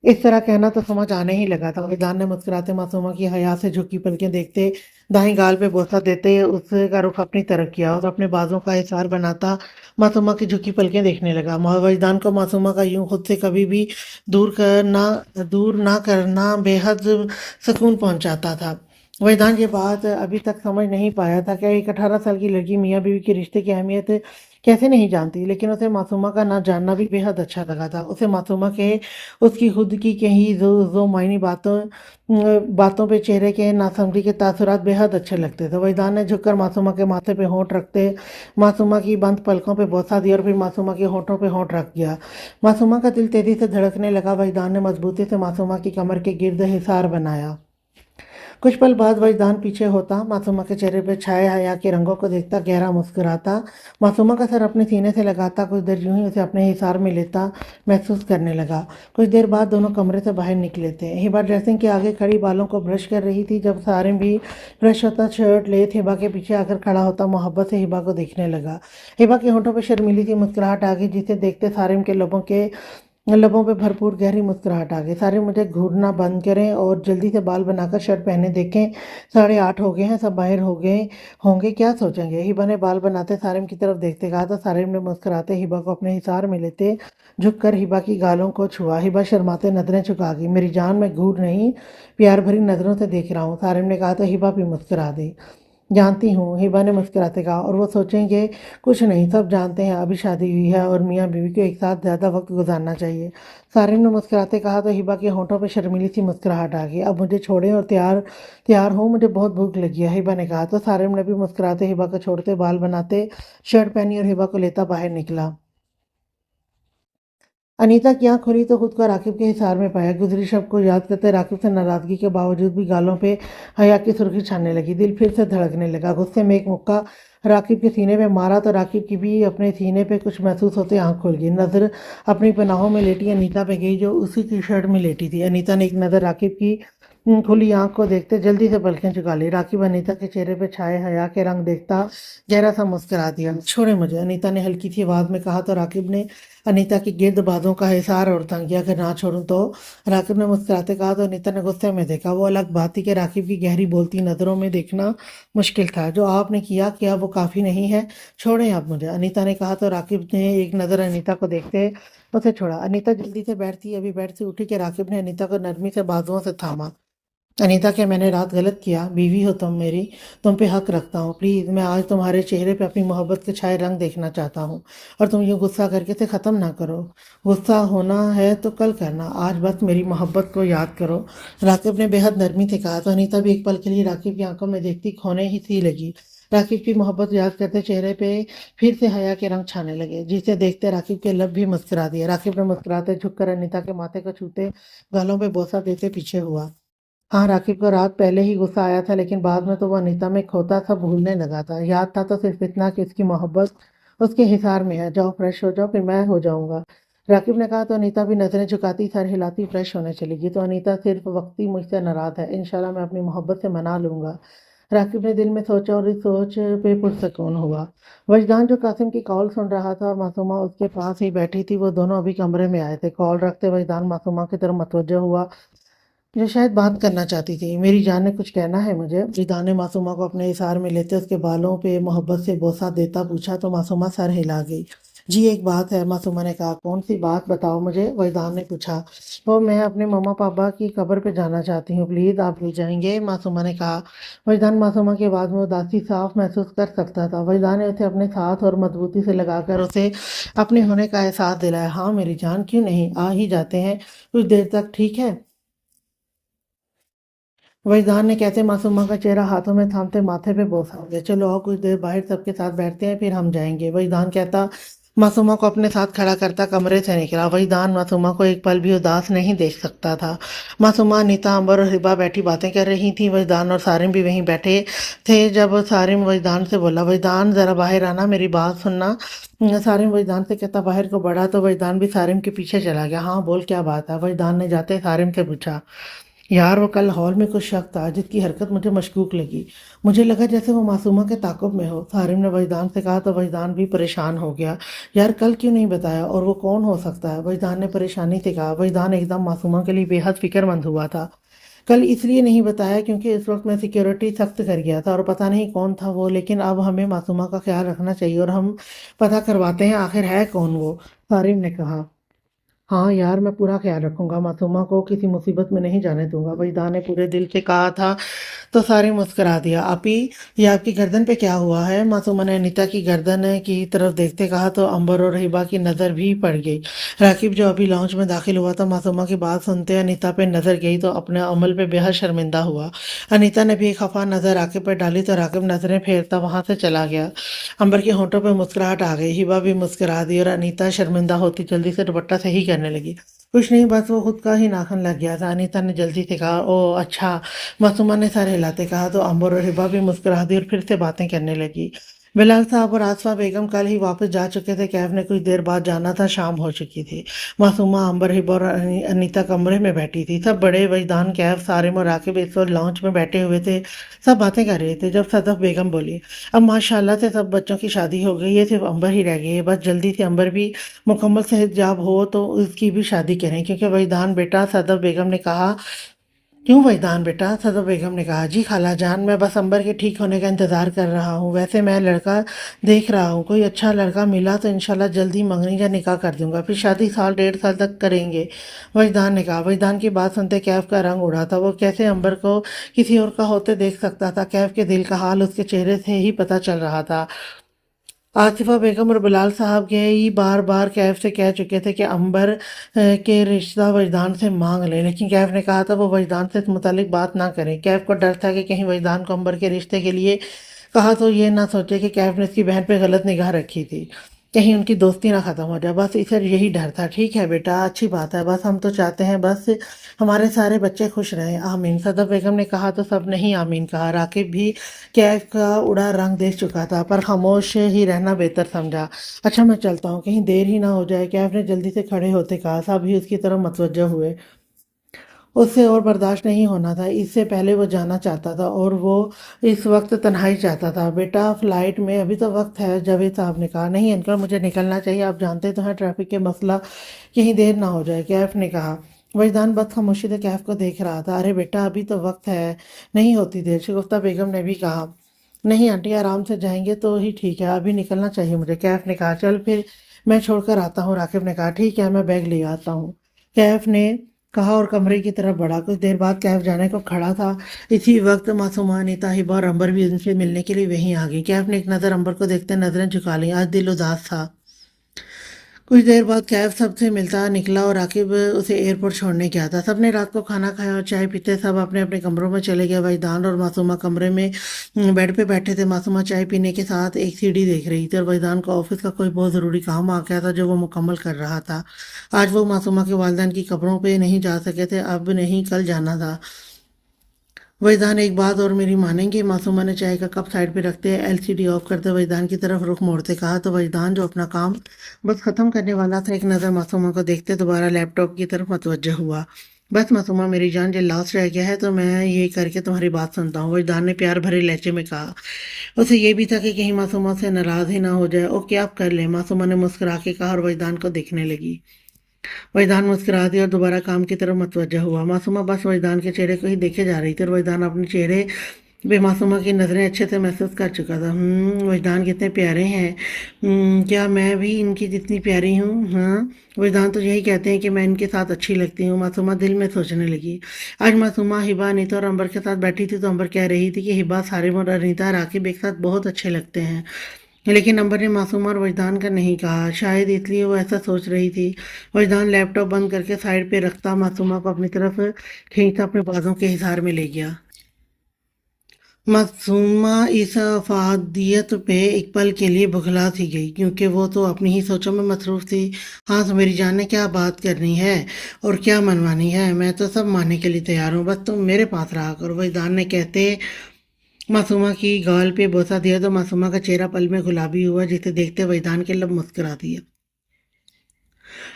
इस तरह कहना तो समझ आने ही लगा था। वहीदान ने मुस्कुराते मासूमा की हया से झुकी पलकें देखते दाएं गाल पे बोसा देते उसका रुख अपनी तरफ किया और अपने बाजों का इशार बनाता मासूमा की झुकी पलकें देखने लगा। वहीदान को मासूमा का यूं खुद से कभी भी दूर ना करना बेहद सुकून पहुंचाता था। वहीदान ये बात अभी तक समझ नहीं पाया था कि एक 18 साल की लड़की मियाँ बीवी के रिश्ते की अहमियत कैसे नहीं जानती, लेकिन उसे मासूमा का ना जानना भी बेहद अच्छा लगा था। उसे मासूमा के उसकी खुद की कही जो मायनी बातों पे चेहरे के नासमझी के तासुरात बेहद अच्छे लगते थे। वहीदान ने झुककर मासूमा के माथे पे होंठ रखते मासूमा की बंद पलकों पे बोसा दिया और फिर मासूमा के होंठों पे होंठ रख दिया। मासूमा का दिल तेजी से धड़कने लगा। वहीदान ने मजबूती से मासूमा की कमर के गिर्द हिसार बनाया। कुछ पल बाद वजदान पीछे होता मासूमा के चेहरे पर छाए हया के रंगों को देखता गहरा मुस्कुराता मासूमा का सर अपने सीने से लगाता कुछ देर यूं ही उसे अपने हिसार में लेता महसूस करने लगा। कुछ देर बाद दोनों कमरे से बाहर निकले थे। हिबा ड्रेसिंग के आगे खड़ी बालों को ब्रश कर रही थी। जब सारिम भी ब्रश होता शर्ट ले हिबा के पीछे आकर खड़ा होता मोहब्बत से हिबा को देखने लगा। हिबा के होंठों पर शर्मीली सी मुस्कुराहट आ गई जिसे देखते सारिम के लबों पे भरपूर गहरी मुस्कुराहट आ गई। सारे मुझे घूरना बंद करें और जल्दी से बाल बनाकर शर्ट पहने देखें। 8:30 हो गए हैं, सब बाहर हो गए होंगे, क्या सोचेंगे? हिबा ने बाल बनाते सारिम की तरफ देखते कहा। तो सारिम ने मुस्कुराते हिबा को अपने हिसार में लेते झुककर हिबा की गालों को छुआ। हिबा शर्माते नजरें झुका गई। मेरी जान, मैं घूर नहीं, प्यार भरी नजरों से देख रहा हूँ, सारिम ने कहा। तो हिबा भी मुस्कुरा दी। जानती हूँ, हिबा ने मुस्कुराते कहा। और वो सोचेंगे कुछ नहीं, सब जानते हैं अभी शादी हुई है और मियाँ बीवी को एक साथ ज़्यादा वक्त गुजारना चाहिए, सारिम ने मुस्कुराते कहा। तो हिबा के होंठों पर शर्मीली सी मुस्कुराहट आ गई। अब मुझे छोड़ें और तैयार तैयार हो, मुझे बहुत भूख लगी है, हिबा ने कहा। तो सारिम ने भी मुस्कुराते हिबा को छोड़ते बाल बनाते शर्ट पहनी और हिबा को लेता बाहर निकला। अनीता की आंख खुली तो खुद को राकिब के हिसार में पाया। गुजरी शब को याद करते राकिब से नाराजगी के बावजूद भी गालों पे हया की सुर्खी छाने लगी। दिल फिर से धड़कने लगा। गुस्से में एक मुक्का राकिब के सीने पे मारा तो राकिब की भी अपने सीने पे कुछ महसूस होते आंख खुल गई। नजर अपनी पनाहों में लेटी अनीता पे गई जो उसी की शर्ट में लेटी थी। अनीता ने एक नज़र राकिब की खुली आंख को देखते जल्दी से पलकें झुका ली। राकिब अनीता के चेहरे पे छाए हया के रंग देखता गहरा सा मुस्कुरा दिया। छोड़े मुझे, अनीता ने हल्की सी आवाज में कहा। तो राकिब ने अनीता की गिर्द बाजों का हिसार और तंग किया। अगर ना छोड़ूं तो, राकिब ने मुस्कुराते कहा। तो अनीता ने गुस्से में देखा। वो अलग बात थी कि राकिब की गहरी बोलती नज़रों में देखना मुश्किल था। जो आपने किया क्या वो काफ़ी नहीं है, छोड़ें आप मुझे, अनीता ने कहा। तो राकिब ने एक नज़र अनीता को देखते उसे छोड़ा। अनीता जल्दी से बैठती अभी बेड से उठी कि राकिब ने अनीता को नरमी से बाजुओं से थामा। अनीता, क्या मैंने रात गलत किया? बीवी हो तुम मेरी, तुम पे हक रखता हूँ, प्लीज़ मैं आज तुम्हारे चेहरे पे अपनी मोहब्बत के छाए रंग देखना चाहता हूँ और तुम यूँ गुस्सा करके इसे ख़त्म ना करो। गुस्सा होना है तो कल करना, आज बस मेरी मोहब्बत को याद करो, राकिब ने बेहद नरमी से कहा। तो अनीता भी एक पल के लिए राकिब की आंखों में देखती खोने ही सी लगी। राकिब की मोहब्बत याद करते चेहरे पे फिर से हया के रंग छाने लगे, जिसे देखते राकिब के लब भी मुस्कुरा दिए। राकिब ने मुस्कुराते झुककर अनीता के माथे को छूते गालों पे बोसा देते पीछे हुआ। हाँ, राकिब को रात पहले ही गुस्सा आया था, लेकिन बाद में तो वो अनीता में खोता सब भूलने लगा था। याद था तो सिर्फ इतना कि उसकी मोहब्बत उसके हिसार में है। जाओ फ्रेश हो जाओ, फिर मैं हो जाऊंगा, राकिब ने कहा। तो अनीता भी नजरें झुकाती सर हिलाती फ्रेश होने चली गई। तो अनीता सिर्फ वक्ती मुझसे नाराज है, इंशाल्लाह मैं अपनी मोहब्बत से मना लूंगा, राकिब ने दिल में सोचा और इस सोच पे पुरसकून हुआ। वजदान जो कासिम की कॉल सुन रहा था और मासूमा उसके पास ही बैठी थी, वो दोनों अभी कमरे में आए थे। कॉल रखते वजदान मासूमा की तरफ मतवज्जो हुआ जो शायद बात करना चाहती थी। मेरी जान ने कुछ कहना है मुझे, जिदान ने मासूमा को अपने इशार में लेते उसके बालों पे मोहब्बत से बोसा देता पूछा। तो मासूमा सर हिला गई। जी एक बात है, मासूमा ने कहा। कौन सी बात बताओ मुझे, वजदान ने पूछा। वो मैं अपने मम्मा पापा की कब्र पे जाना चाहती हूँ, प्लीज़ आप ले जाएंगे, मासूमा ने कहा। वजदान मासूमा की आवाज़ में उदासी साफ महसूस कर सकता था। वजदान ने उसे अपने साथ और मजबूती से लगाकर उसे अपने होने का एहसास दिलाया। हाँ मेरी जान, क्यों नहीं, आ ही जाते हैं कुछ देर तक, ठीक है। वजदान ने कहते मासूमा का चेहरा हाथों में थामते माथे पे बोसा हो गया। चलो आओ कुछ देर बाहर सबके साथ बैठते हैं, फिर हम जाएंगे। वजदान कहता मासूमा को अपने साथ खड़ा करता कमरे से निकला। वजदान मासूमा को एक पल भी उदास नहीं देख सकता था। मासूमा, अनीता, अंबर और हिबा बैठी बातें कर रही थी। वजदान और सारिम भी वहीं बैठे थे। जब सारिम वजदान से बोला, वजदान ज़रा बाहर आना, मेरी बात सुनना। सारिम वजदान से कहता बाहर को बढ़ा तो वजदान भी सारिम के पीछे चला गया। हाँ बोल, क्या बात है, वजदान ने जाते सारिम से पूछा। यार वो कल हॉल में कुछ शख्स था जिसकी हरकत मुझे मशकूक लगी। मुझे लगा जैसे वो मासूमा के ताक़ुब में हो। सारिम ने वजदान से कहा तो वजदान भी परेशान हो गया। यार कल क्यों नहीं बताया, और वो कौन हो सकता है, वजदान ने परेशानी से कहा। वजदान एकदम मासूमा के लिए बेहद फिक्रमंद हुआ था। कल इसलिए नहीं बताया क्योंकि इस वक्त मैं सिक्योरिटी सख्त कर गया था और पता नहीं कौन था वो, लेकिन अब हमें मासूमा का ख्याल रखना चाहिए और हम पता करवाते हैं आखिर है कौन वो, सारिम ने कहा। हाँ यार, मैं पूरा ख्याल रखूंगा, मासूमा को किसी मुसीबत में नहीं जाने दूंगा, वहीदा ने पूरे दिल से कहा था। तो सारे मुस्कुरा दिया। आपी, ये आपकी गर्दन पे क्या हुआ है, मासूमा ने अनीता की गर्दन की तरफ देखते कहा। तो अंबर और हिबा की नज़र भी पड़ गई। राकिब जो अभी लॉन्च में दाखिल हुआ था, मासूमा की बात सुनते अनीता पे नज़र गई तो अपने अमल पे बेहद शर्मिंदा हुआ। अनीता ने भी एक खफा नज़र राकिब पर डाली तो राकिब नज़रें फेरता वहां से चला गया। अंबर के होंठों पे मुस्कुराहट आ गई। हिबा भी मुस्कुरा दी और अनीता शर्मिंदा होती जल्दी से दुपट्टा सही करने लगी। कुछ नहीं, बस वो खुद का ही नाखून लग गया था, अनीता ने जल्दी से कहा। ओ अच्छा, मासूमा ने सर हिलाते कहा। तो अंबर और हिबा भी मुस्कुरा दी और फिर से बातें करने लगी। बिलाल साहब और आसफा बेगम कल ही वापस जा चुके थे। कैफ ने कुछ देर बाद जाना था, शाम हो चुकी थी। मासूमा, अंबर, हिबा और अनीता कमरे में बैठी थी। सब बड़े वजदान, कैफ, सारिम और राकिब इस वक्त लॉन्च में बैठे हुए थे। सब बातें कर रहे थे जब सदफ बेगम बोली, अब माशाल्लाह से सब बच्चों की शादी हो गई है, सिर्फ अंबर ही रह गई है। बस जल्दी से अंबर भी मुकम्मल सेहतयाब हो तो उसकी भी शादी करें, क्योंकि वजदान बेटा, सदफ बेगम ने कहा। क्यों वजदान बेटा, सदर बेगम ने कहा। जी खाला जान, मैं बस अंबर के ठीक होने का इंतज़ार कर रहा हूँ। वैसे मैं लड़का देख रहा हूँ, कोई अच्छा लड़का मिला तो इंशाल्लाह जल्दी मंगनी का निकाह कर दूंगा, फिर शादी साल डेढ़ साल तक करेंगे, वजदान ने कहा। वजदान की बात सुनते कैफ का रंग उड़ा था। वो कैसे अंबर को किसी और का होते देख सकता था। कैफ के दिल का हाल उसके चेहरे से ही पता चल रहा था। आसिफा बेगम और बिलाल साहब के ही बार बार कैफ से कह चुके थे कि अंबर के रिश्ता वजदान से मांग लें, लेकिन कैफ ने कहा था वो वजदान से इस मुतालिक बात ना करें। कैफ को डर था कि कहीं वजदान को अंबर के रिश्ते के लिए कहा तो ये ना सोचे कि कैफ ने उसकी बहन पे गलत निगाह रखी थी, कहीं उनकी दोस्ती ना ख़त्म हो जाए, बस इसे यही डर था। ठीक है बेटा, अच्छी बात है, बस हम तो चाहते हैं बस हमारे सारे बच्चे खुश रहें, आमीन, सदर बेगम ने कहा। तो सब नहीं आमीन कहा। राकिब भी कैफ का उड़ा रंग देख चुका था, पर खामोश ही रहना बेहतर समझा। अच्छा मैं चलता हूँ, कहीं देर ही ना हो जाए, कैफ ने जल्दी से खड़े होते कहा। सब ही उसकी तरफ मतवज्जह हुए। उससे और बर्दाश्त नहीं होना था, इससे पहले वो जाना चाहता था और वो इस वक्त तन्हाई चाहता था। बेटा फ्लाइट में अभी तो वक्त है, जावेद साहब ने कहा। नहीं अंकल, मुझे निकलना चाहिए, आप जानते तो हैं ट्रैफिक के मसला, कहीं देर ना हो जाए, कैफ ने कहा। वजदान बद खामोशी से कैफ को देख रहा था। अरे बेटा अभी तो वक्त है, नहीं होती देर, शगुफ्ता बेगम ने भी कहा। नहीं आंटी, आराम से जाएंगे तो ही ठीक है, अभी निकलना चाहिए मुझे, कैफ ने कहा। चल फिर मैं छोड़कर आता हूँ, राकिब ने कहा। ठीक है, मैं बैग ले आता हूँ, कैफ ने कहा और कमरे की तरफ बढ़ा। कुछ देर बाद कैफ जाने को खड़ा था। इसी वक्त मासूमा, अनीता, हिबा और अंबर भी उनसे मिलने के लिए वहीं आ गई। कैफ ने एक नज़र अंबर को देखते नजरें झुका ली। आज दिल उदास था। कुछ देर बाद कैफ सबसे मिलता निकला और राकिब उसे एयरपोर्ट छोड़ने गया था। सबने रात को खाना खाया और चाय पीते सब अपने अपने कमरों में चले गए। वहीदान और मासूमा कमरे में बेड पे बैठे थे। मासूमा चाय पीने के साथ एक सीडी देख रही थी और वहीदान को ऑफिस का कोई बहुत ज़रूरी काम आ गया था जो वो मुकम्मल कर रहा था। आज वो मासूमा के वालिदैन की कब्रों पे नहीं जा सके थे, अब नहीं कल जाना था। वहीदान, एक बात और मेरी मानेंगे, मासूमा ने चाय का कप साइड पे रखते एलसीडी ऑफ करते वहीदान की तरफ रुख मोड़ते कहा। तो वहीदान जो अपना काम बस ख़त्म करने वाला था, एक नज़र मासूमा को देखते दोबारा लैपटॉप की तरफ मतवज्जह हुआ। बस मासूमा मेरी जान, जो लास्ट रह गया है तो मैं ये करके तुम्हारी बात सुनता हूँ, वहीदान ने प्यार भरे लहजे में कहा। उसे ये भी था कि कहीं मासूमा से नाराज़ ही ना हो जाए। ओके आप कर लें, मासूमा ने मुस्कुरा के कहा और वहीदान को देखने लगी। वहीदान मुस्कुरा दिया और दोबारा काम की तरफ मुतवज्जह हुआ। मासूमा बस वहीदान के चेहरे को ही देखे जा रही थी और वहीदान अपने चेहरे बेमासूमा की नज़रें अच्छे से महसूस कर चुका था। वजदान कितने प्यारे हैं। क्या मैं भी इनकी जितनी प्यारी हूँ? हाँ, वजदान तो यही कहते हैं कि मैं इनके साथ अच्छी लगती हूँ। मासूमा दिल में सोचने लगी। आज मासूमा हिबा, अनीता और अंबर के साथ बैठी थी तो अंबर कह रही थी कि हिबा, सारिम और अनीता राकिब एक साथ बहुत अच्छे लगते हैं। लेकिन अंबर ने मासूमा और वजदान का नहीं कहा, शायद इसलिए वो ऐसा सोच रही थी। वजदान लैपटॉप बंद करके साइड पे रखता मासूमा को अपनी तरफ खींचता अपने बाजों के हिसार में ले गया। मासूमा इस अफादियत पे एक पल के लिए बुखला सी गई, क्योंकि वो तो अपनी ही सोचों में मसरूफ थी। हाँ तो मेरी जान ने क्या बात करनी है और क्या मनवानी है, मैं तो सब मानने के लिए तैयार हूँ, बस तुम मेरे पास रहा करो। वजदान ने कहते मासूमा की गाल पे बोसा दिया तो मासूमा का चेहरा पल में गुलाबी हुआ, जिसे देखते वजदान के लब मुस्कुरा दिए।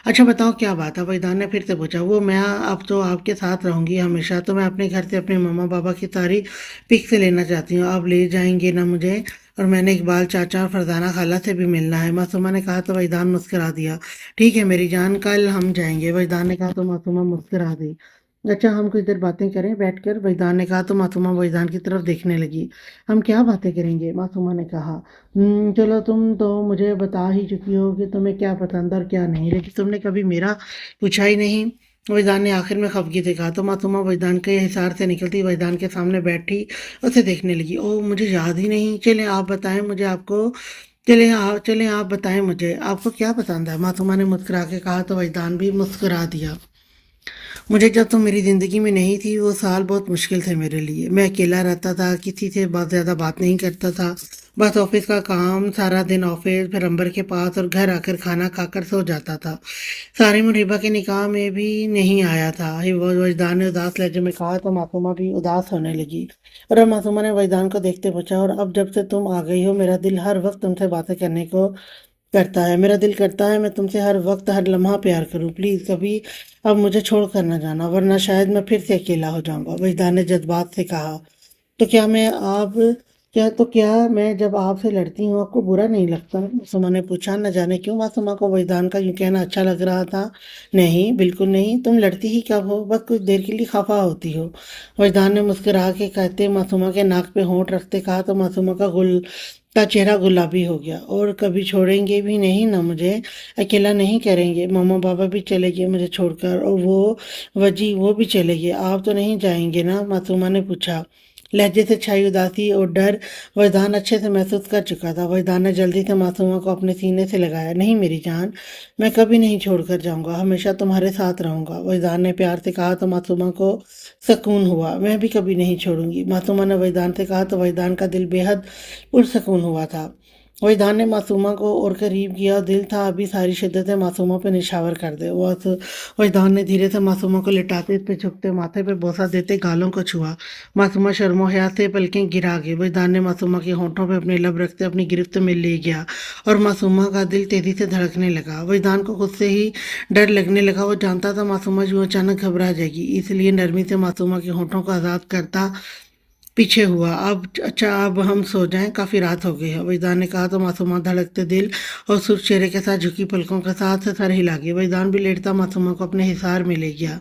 अच्छा बताओ क्या बात है? वहीदान ने फिर से पूछा। वो, मैं अब तो आपके साथ रहूंगी हमेशा, तो मैं अपने घर से अपने मम्मा पापा की सारी पिक से लेना चाहती हूँ। आप ले जाएंगे ना मुझे? और मैंने इकबाल चाचा और फरजाना खाला से भी मिलना है, मासूमा ने कहा तो वहीदान मुस्कुरा दिया। ठीक है मेरी जान, कल हम जाएंगे, वहीदान ने कहा तो मासूमा मुस्कुरा दी। अच्छा हम कुछ देर बातें करें बैठकर, वहीदान ने कहा तो मासूमा वहीदान की तरफ देखने लगी। हम क्या बातें करेंगे? मासूमा ने कहा। चलो तुम तो मुझे बता ही चुकी हो कि तुम्हें क्या पसंद और क्या नहीं, लेकिन तुमने कभी मेरा पूछा ही नहीं। वजदान ने आखिर में खफगी से कहा तो मासूमा वजदान के हिसार से निकलती वजदान के सामने बैठी उसे देखने लगी। ओ मुझे याद ही नहीं, चले आप बताएं मुझे, आपको चले आप बताएं मुझे आपको क्या पसंद है? मासूमा ने मुस्कुरा के कहा तो वजदान भी मुस्कुरा दिया। मुझे जब तुम मेरी ज़िंदगी में नहीं थी वो साल बहुत मुश्किल थे मेरे लिए। मैं अकेला रहता था, किसी से बहुत ज़्यादा बात नहीं करता था, बस ऑफिस का काम, सारा दिन ऑफिस, फिर अंबर के पास और घर आकर खाना खाकर सो जाता था। सारिम और हिबा के निकाह में भी नहीं आया था। वजदान ने उदास लहजे में कहा तो मासूमा भी उदास होने लगी। और अब मासूमा ने वजदान को देखते पूछा, और अब जब से तुम आ गई हो मेरा दिल हर वक्त तुमसे बातें करने को करता है, मेरा दिल करता है मैं तुमसे हर वक्त हर लम्हा प्यार करूं। प्लीज़ कभी अब मुझे छोड़ कर ना जाना, वरना शायद मैं फिर से अकेला हो जाऊंगा, वजदान ने जज्बात से कहा। तो क्या मैं आप क्या मैं जब आपसे लड़ती हूँ आपको बुरा नहीं लगता? सुमा ने पूछा। न जाने क्यों मासूमा को वजदान का यूं कहना अच्छा लग रहा था। नहीं बिल्कुल नहीं, तुम लड़ती ही कब हो? बस कुछ देर के लिए खफा होती हो, वजदान ने मुस्कुरा के कहते मासूमा के नाक पे होंठ रखते कहा तो मासूमा का चेहरा गुलाबी हो गया। और कभी छोड़ेंगे भी नहीं ना मुझे? अकेला नहीं करेंगे? मम्मा पापा भी चले गए मुझे छोड़कर, और वो भी चले गए, आप तो नहीं जाएंगे ना? मासूमा ने पूछा। लहजे से छाई उदासी और डर वजदान अच्छे से महसूस कर चुका था। वजदान ने जल्दी से मासूमा को अपने सीने से लगाया। नहीं मेरी जान, मैं कभी नहीं छोड़कर जाऊंगा, हमेशा तुम्हारे साथ रहूंगा, वजदान ने प्यार से कहा तो मासूमा को सुकून हुआ। मैं भी कभी नहीं छोड़ूंगी, मासूमा ने वजदान से कहा तो वजदान का दिल बेहद पुरसकून हुआ था। वहीदान ने मासूमा को और करीब किया, दिल था अभी सारी शिद्दतें मासूमा पर निछावर कर दे। वहीदान ने धीरे से मासूमा को लिटाते पे झुकते माथे पे बोसा देते गालों को छुआ। मासूमा शर्मो हया से पलकें गिरा गई। वहीदान ने मासूमा के होंठों पे अपने लब रखते अपनी गिरफ्त में ले गया और मासूमा का दिल तेजी से धड़कने लगा। वहीदान को खुद से ही डर लगने लगा। वो जानता था मासूमा जो अचानक घबरा जाएगी, इसलिए नरमी से मासूमा के होंठों को आज़ाद करता पीछे हुआ। अब अच्छा अब हम सो जाएं, काफ़ी रात हो गई है, वजदान ने कहा तो मासूमा धड़कते दिल और सुर्ख चेहरे के साथ झुकी पलकों के साथ सर हिला गई। वजदान भी लेटता मासूमा को अपने हिसार में ले गया।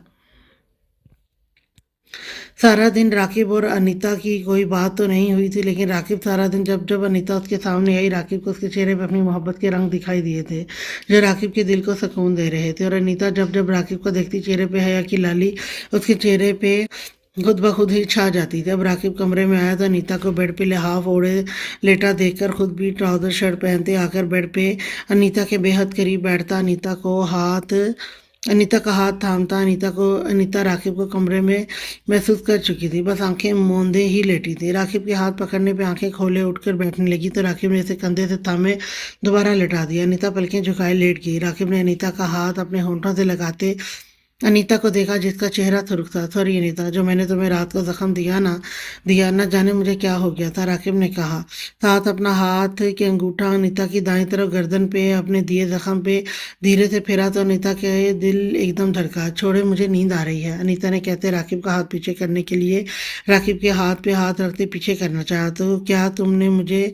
सारा दिन राकिब और अनीता की कोई बात तो नहीं हुई थी, लेकिन राकिब सारा दिन जब जब अनीता उसके सामने आई, राकिब को उसके चेहरे पर अपनी मोहब्बत के रंग दिखाई दिए थे जो राकिब के दिल को सुकून दे रहे थे। और अनीता जब जब राकिब को देखती चेहरे पे हया की लाली उसके चेहरे पे खुद ब खुद ही छा जाती थी। अब राकिब कमरे में आया तो अनीता को बेड पे लिहाफ ओढ़े लेटा देखकर खुद भी ट्राउजर शर्ट पहनते आकर बेड पे अनीता के बेहद करीब बैठता, अनीता का हाथ थामता। अनीता राकिब को कमरे में महसूस कर चुकी थी, बस आंखें मूंदे ही लेटी थी। राकिब के हाथ पकड़ने पे आंखें खोले उठकर बैठने लगी तो राकिब ने इसे कंधे से थामे दोबारा लेटा दिया। अनीता पलकें झुकाए लेट गई। राकिब ने अनीता का हाथ अपने होंठों से लगाते अनीता को देखा, जिसका चेहरा सुर्ख था। सॉरी अनीता, जो मैंने तुम्हें रात को जख्म दिया ना जाने मुझे क्या हो गया था, राकिब ने कहा। साथ अपना हाथ के अंगूठा अनीता की दाईं तरफ गर्दन पे अपने दिए जख्म पे धीरे से फेरा तो अनीता के दिल एकदम धड़का। छोड़े, मुझे नींद आ रही है, अनीता ने कहते राकिब का हाथ पीछे करने के लिए राकिब के हाथ पे हाथ रखते पीछे करना चाहा। तो क्या तुमने मुझे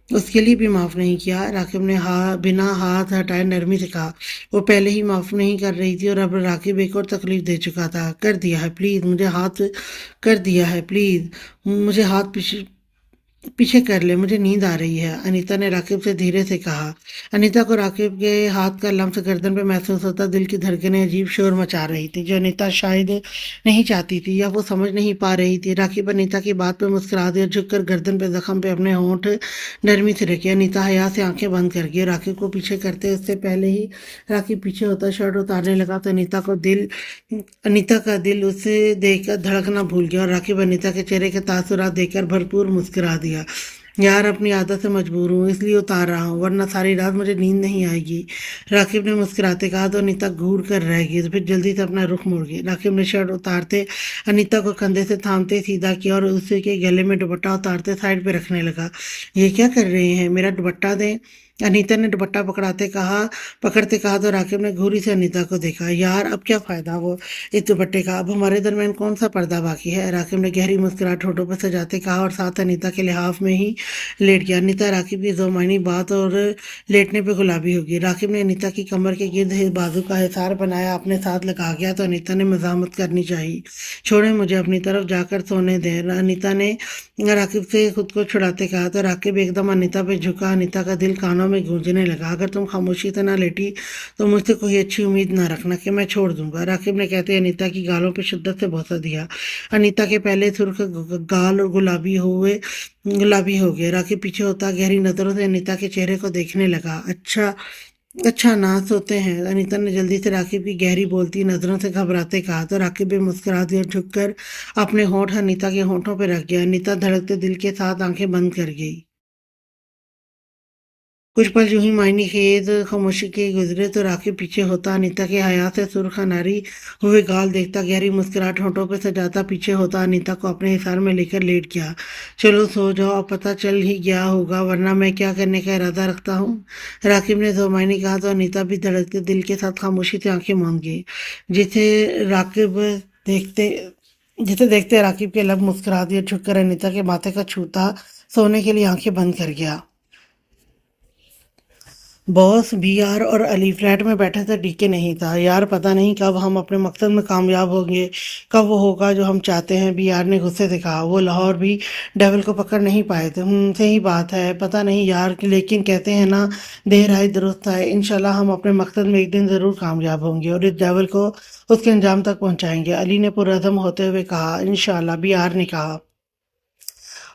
उसके लिए भी माफ़ नहीं किया। राकिब ने बिना हाथ हटाए नरमी से कहा, वो पहले ही माफ़ नहीं कर रही थी और अब राकिब एक और तकलीफ दे चुका था। कर दिया है प्लीज़, मुझे हाथ कर दिया है प्लीज़, मुझे हाथ पीछे पीछे कर ले, मुझे नींद आ रही है, अनीता ने राकिब से धीरे से कहा। अनीता को राकिब के हाथ का लम्स गर्दन पे महसूस होता। दिल की धड़कनें अजीब शोर मचा रही थी जो अनीता शायद नहीं चाहती थी या वो समझ नहीं पा रही थी। राकिब अनीता की बात पे मुस्कुरा दिया, झुककर गर्दन पे जख्म पे अपने होंठ नरमी से रखे। अनीता हया से आंखें बंद कर गई। राकिब को पीछे करते उससे पहले ही राकिब पीछे होता शर्ट उतारने लगा तो अनीता का दिल उसे देखकर धड़कना भूल गया और राकिब अनीता के चेहरे के तासुरात देखकर भरपूर मुस्कुरा दिया। यार अपनी आदत से मजबूर हूँ इसलिए उतार रहा हूँ, वरना सारी रात मुझे नींद नहीं आएगी। राकिब ने मुस्कुराते कहा तो अनीता घूर कर रह गई तो फिर जल्दी से अपना रुख मोड़ गई। राकिब ने शर्ट उतारते अनीता को कंधे से थामते सीधा किया और उसे के गले में दुपट्टा उतारते साइड पे रखने लगा। ये क्या कर रहे हैं, मेरा दुपट्टा दें। अनीता ने दुपट्टा पकड़ते कहा तो राकिब ने घूरी से अनीता को देखा। यार अब क्या फ़ायदा वो इस दुपट्टे का, अब हमारे दरमियान कौन सा पर्दा बाकी है। राकिब ने गहरी मुस्कुराहट होठों पर सजाते कहा और साथ अनीता के लिहाफ में ही लेट गया। अनीता राकिब की ज़ोमानी बात और लेटने पे गुलाबी हो गई। राकिब ने अनीता की कमर के गिर्द बाजू का हिसार बनाया, अपने साथ लगा गया तो अनीता ने मजामत करनी चाहिए। छोड़े मुझे, अपनी तरफ जाकर सोने दें। अनीता ने राकिब से खुद को छुड़ाते कहा तो राकिब एकदम अनीता पे झुका। अनीता का दिल कानों में गूंजने लगा। अगर तुम खामोशी से ना लेटी तो मुझसे कोई अच्छी उम्मीद ना रखना कि मैं छोड़ दूंगा, राकिब ने कहते अनीता की गालों पे शिद्दत से बौसा दिया। अनीता के पहले सुर्ख गाल और गुलाबी हो गए। राकिब पीछे होता गहरी नजरों से अनीता के चेहरे को देखने लगा। अच्छा अच्छा ना सोते हैं, अनीता ने जल्दी से राकिब की गहरी बोलती नजरों से घबराते कहा तो राकिब भी मुस्कुरा दिया, झुककर अपने होंठ अनीता के होंठों पर रख गया। अनीता धड़कते दिल के साथ आंखें बंद कर गई। कुछ पल यूं ही मायने खेज खामोशी के गुजरे तो राकिब पीछे होता अनीता के हया से सुर्ख नारी हुए गाल देखता, गहरी मुस्कुराहट होठों पे सजाता पीछे होता अनीता को अपने हिसार में लेकर लेट गया। चलो सो जाओ, अब पता चल ही गया होगा वरना मैं क्या करने का इरादा रखता हूँ, राकिब ने जोमानी कहा तो अनीता भी धड़कते दिल के साथ खामोशी से आंखें मूंद गई। जिसे राकिब देखते जिसे देखते राकिब के लब मुस्कुरा दिए, झुककर अनीता के माथे का छूता सोने के लिए आंखें बंद कर गया। बॉस बीआर और अली फ्लैट में बैठे थे, डीके नहीं था। यार पता नहीं कब हम अपने मकसद में कामयाब होंगे, कब वो होगा जो हम चाहते हैं, बीआर ने गुस्से से कहा। वो लाहौर भी डेविल को पकड़ नहीं पाए थे। सही बात है, पता नहीं यार, लेकिन कहते हैं ना देर आए दुरुस्त आए। इंशाल्लाह हम अपने मकसद में एक दिन ज़रूर कामयाब होंगे और इस डेविल को उसके अंजाम तक पहुंचाएंगे, अली ने पुरअज़म होते हुए कहा। इंशाल्लाह, बीआर ने कहा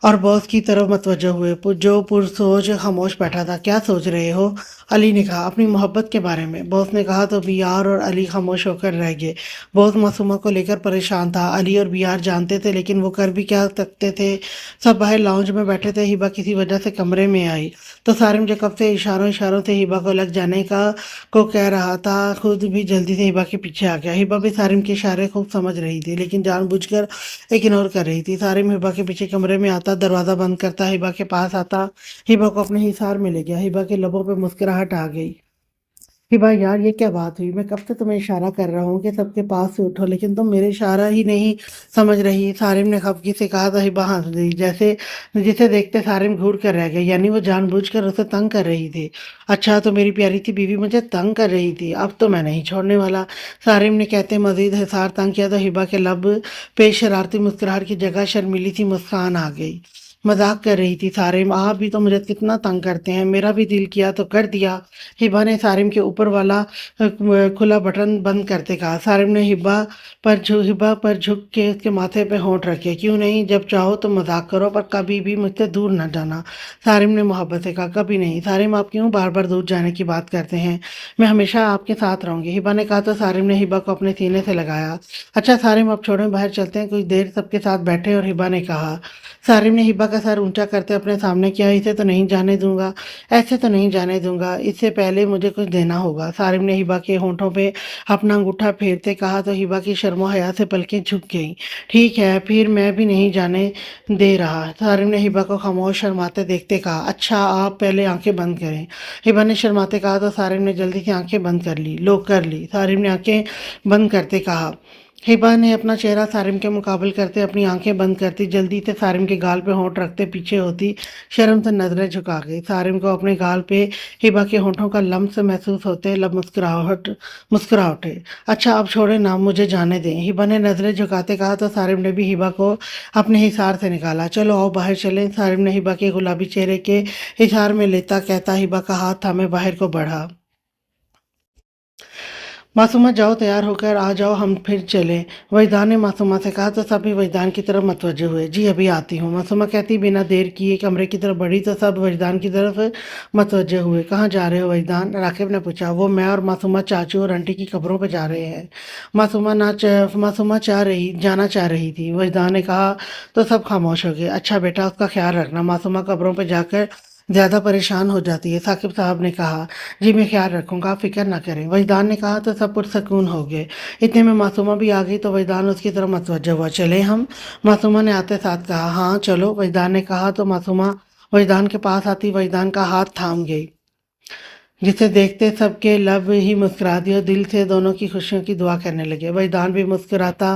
और बॉस की तरफ मतवज्जो हुए, जो पुरसोच खामोश बैठा था। क्या सोच रहे हो, अली ने कहा। अपनी मोहब्बत के बारे में, बॉस ने कहा तो बीआर और अली खामोश होकर रह गए। बॉस मासूमा को लेकर परेशान था। अली और बीआर जानते थे लेकिन वो कर भी क्या सकते थे। सब बाहर लाउंज में बैठे थे। हिबा किसी वजह से कमरे में आई तो सारिम जो कब से इशारों इशारों से हिबा को लग जाने का को कह रहा था, खुद भी जल्दी से हिबा के पीछे आ गया। हिबा भी सारिम के इशारे खूब समझ रही थी लेकिन जानबूझकर इग्नोर कर रही थी। सारिम हिबा के पीछे कमरे में आता, दरवाज़ा बंद करता, हिबा के पास आता, हिबा को अपने हिसार में ले गया। हिबा के लबों पे मुस्कुराहट आ गई। हिबा यार ये क्या बात हुई, मैं कब से तुम्हें इशारा कर रहा हूँ कि सबके पास से उठो लेकिन तुम मेरे इशारा ही नहीं समझ रही। सारिम ने खफगी से कहा तो हिबा हंस दी, जैसे जिसे देखते सारिम घूर कर रह गए। यानी वो जानबूझकर उसे तंग कर रही थी। अच्छा तो मेरी प्यारी सी बीवी मुझे तंग कर रही थी, अब तो मैं नहीं छोड़ने वाला, सारिम ने कहते मजीद हिसार तंग किया तो हिबा के लब पे शरारती मुस्कुराहट की जगह शर्मीली सी मुस्कान आ गई। मजाक कर रही थी सारिम, आप भी तो मुझे कितना तंग करते हैं, मेरा भी दिल किया तो कर दिया। हिबा ने सारिम के ऊपर वाला खुला बटन बंद करते कहा। सारिम ने हिबा पर झुक के उसके माथे पे होंठ रखे। क्यों नहीं, जब चाहो तो मजाक करो पर कभी भी मुझसे दूर न जाना, सारिम ने मोहब्बत से कहा। कभी नहीं सारिम, आप क्यों बार बार दूर जाने की बात करते हैं, मैं हमेशा आपके साथ रहूंगी, हिबा ने कहा तो सारिम ने हिबा को अपने सीने से लगाया। अच्छा सारिम अब छोड़ें, बाहर चलते हैं, कुछ देर सबके साथ बैठे और हिबा ने कहा। सारिम ने हिबा का सर ऊंचा करते अपने सामने किया। इसे तो नहीं जाने दूंगा, ऐसे तो नहीं जाने दूंगा, इससे पहले मुझे कुछ देना होगा, सारिम ने हिबा के होंठों पे अपना अंगूठा फेरते कहा तो हिबा की शर्मो हया से पलकें झुक गईं। ठीक है फिर मैं भी नहीं जाने दे रहा, सारिम ने हिबा को खामोश शर्माते देखते कहा। अच्छा आप पहले आंखें बंद करें, हिबा ने शर्माते कहा तो सारिम ने जल्दी से आंखें बंद कर ली। लो कर ली, सारिम ने आंखें बंद करते कहा। हिबा ने अपना चेहरा सारिम के मुकाबले करते अपनी आंखें बंद करती, जल्दी से सारिम के गाल पे होंठ रखते पीछे होती, शर्म से नजरें झुका गई। सारिम को अपने गाल पे हिबा के होंठों का लम्स महसूस होते, लब मुस्कुरा उठे। अच्छा अब छोड़े ना, मुझे जाने दें, हिबा ने नजरें झुकाते कहा तो सारिम ने भी हिबा को अपने हिसार से निकाला। चलो आओ बाहर चलें, सारिम ने हिबा के गुलाबी चेहरे के हिसार में लेता कहता हिबा का हाथ थामे बाहर को बढ़ा। मासूमा जाओ, तैयार होकर आ जाओ, हम फिर चलें, वहीदान ने मासूमा से कहा तो सभी वहीदान की तरफ मतवजह हुए। जी अभी आती हूँ, मासूमा कहती बिना देर किए कमरे की तरफ बढ़ी तो सब वहीदान की तरफ मतवजह हुए। कहाँ जा रहे हो वहीदान, राकिब ने पूछा। वो मैं और मासूमा चाचू और आंटी की कब्रों पर जा रहे हैं। मासूमा जाना चाह रही थी, वहीदान ने कहा तो सब खामोश हो गए। अच्छा बेटा उसका ख्याल रखना, मासूमा कब्रों पर जाकर ज़्यादा परेशान हो जाती है, साकिब साहब ने कहा। जी मैं ख्याल रखूंगा, आप फिक्र ना करें, वहीदान ने कहा तो सब पुरसकून हो गए। इतने में मासूमा भी आ गई तो वहीदान उसकी तरफ मतवज्जा हुआ। चले हम, मासूमा ने आते साथ कहा। हाँ चलो, वहीदान ने कहा तो मासूमा वहीदान के पास आती वहीदान का हाथ थाम गई, जिसे देखते सबके लब ही मुस्कुरा दिए और दिल से दोनों की खुशियों की दुआ करने लगे। वहीदान भी मुस्कुराता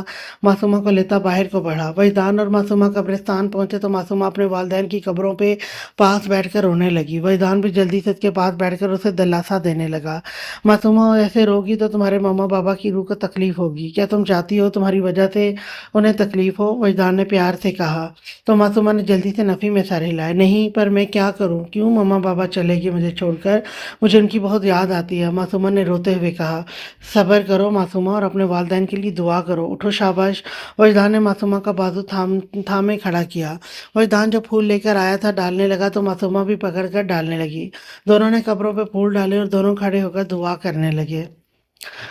मासूमा को लेता बाहर को बढ़ा। वहीदान और मासूमा कब्रिस्तान पहुंचे तो मासूमा अपने वालिदैन की कब्रों पे पास बैठकर रोने लगी। वहीदान भी जल्दी से उसके पास बैठकर उसे दिलासा देने लगा। मासूमा ऐसे रोगी तो तुम्हारे मम्मा बाबा की रूह को तकलीफ होगी, क्या तुम चाहती हो तुम्हारी वजह से उन्हें तकलीफ हो, वहीदान ने प्यार से कहा। तो मासूमा ने जल्दी से नफ़ी में सर हिलाए। नहीं पर मैं क्या करूं, क्यों मम्मा बाबा चले गए मुझे छोड़कर, मुझे उनकी बहुत याद आती है, मासूमा ने रोते हुए कहा। सब्र करो मासूमा और अपने वालिदैन के लिए दुआ करो, उठो शाबाश, वजदान ने मासूमा का बाजू थामे खड़ा किया। वजदान जो फूल लेकर आया था डालने लगा तो मासूमा भी पकड़ कर डालने लगी। दोनों ने कब्रों पर फूल डाले और दोनों खड़े होकर दुआ करने लगे।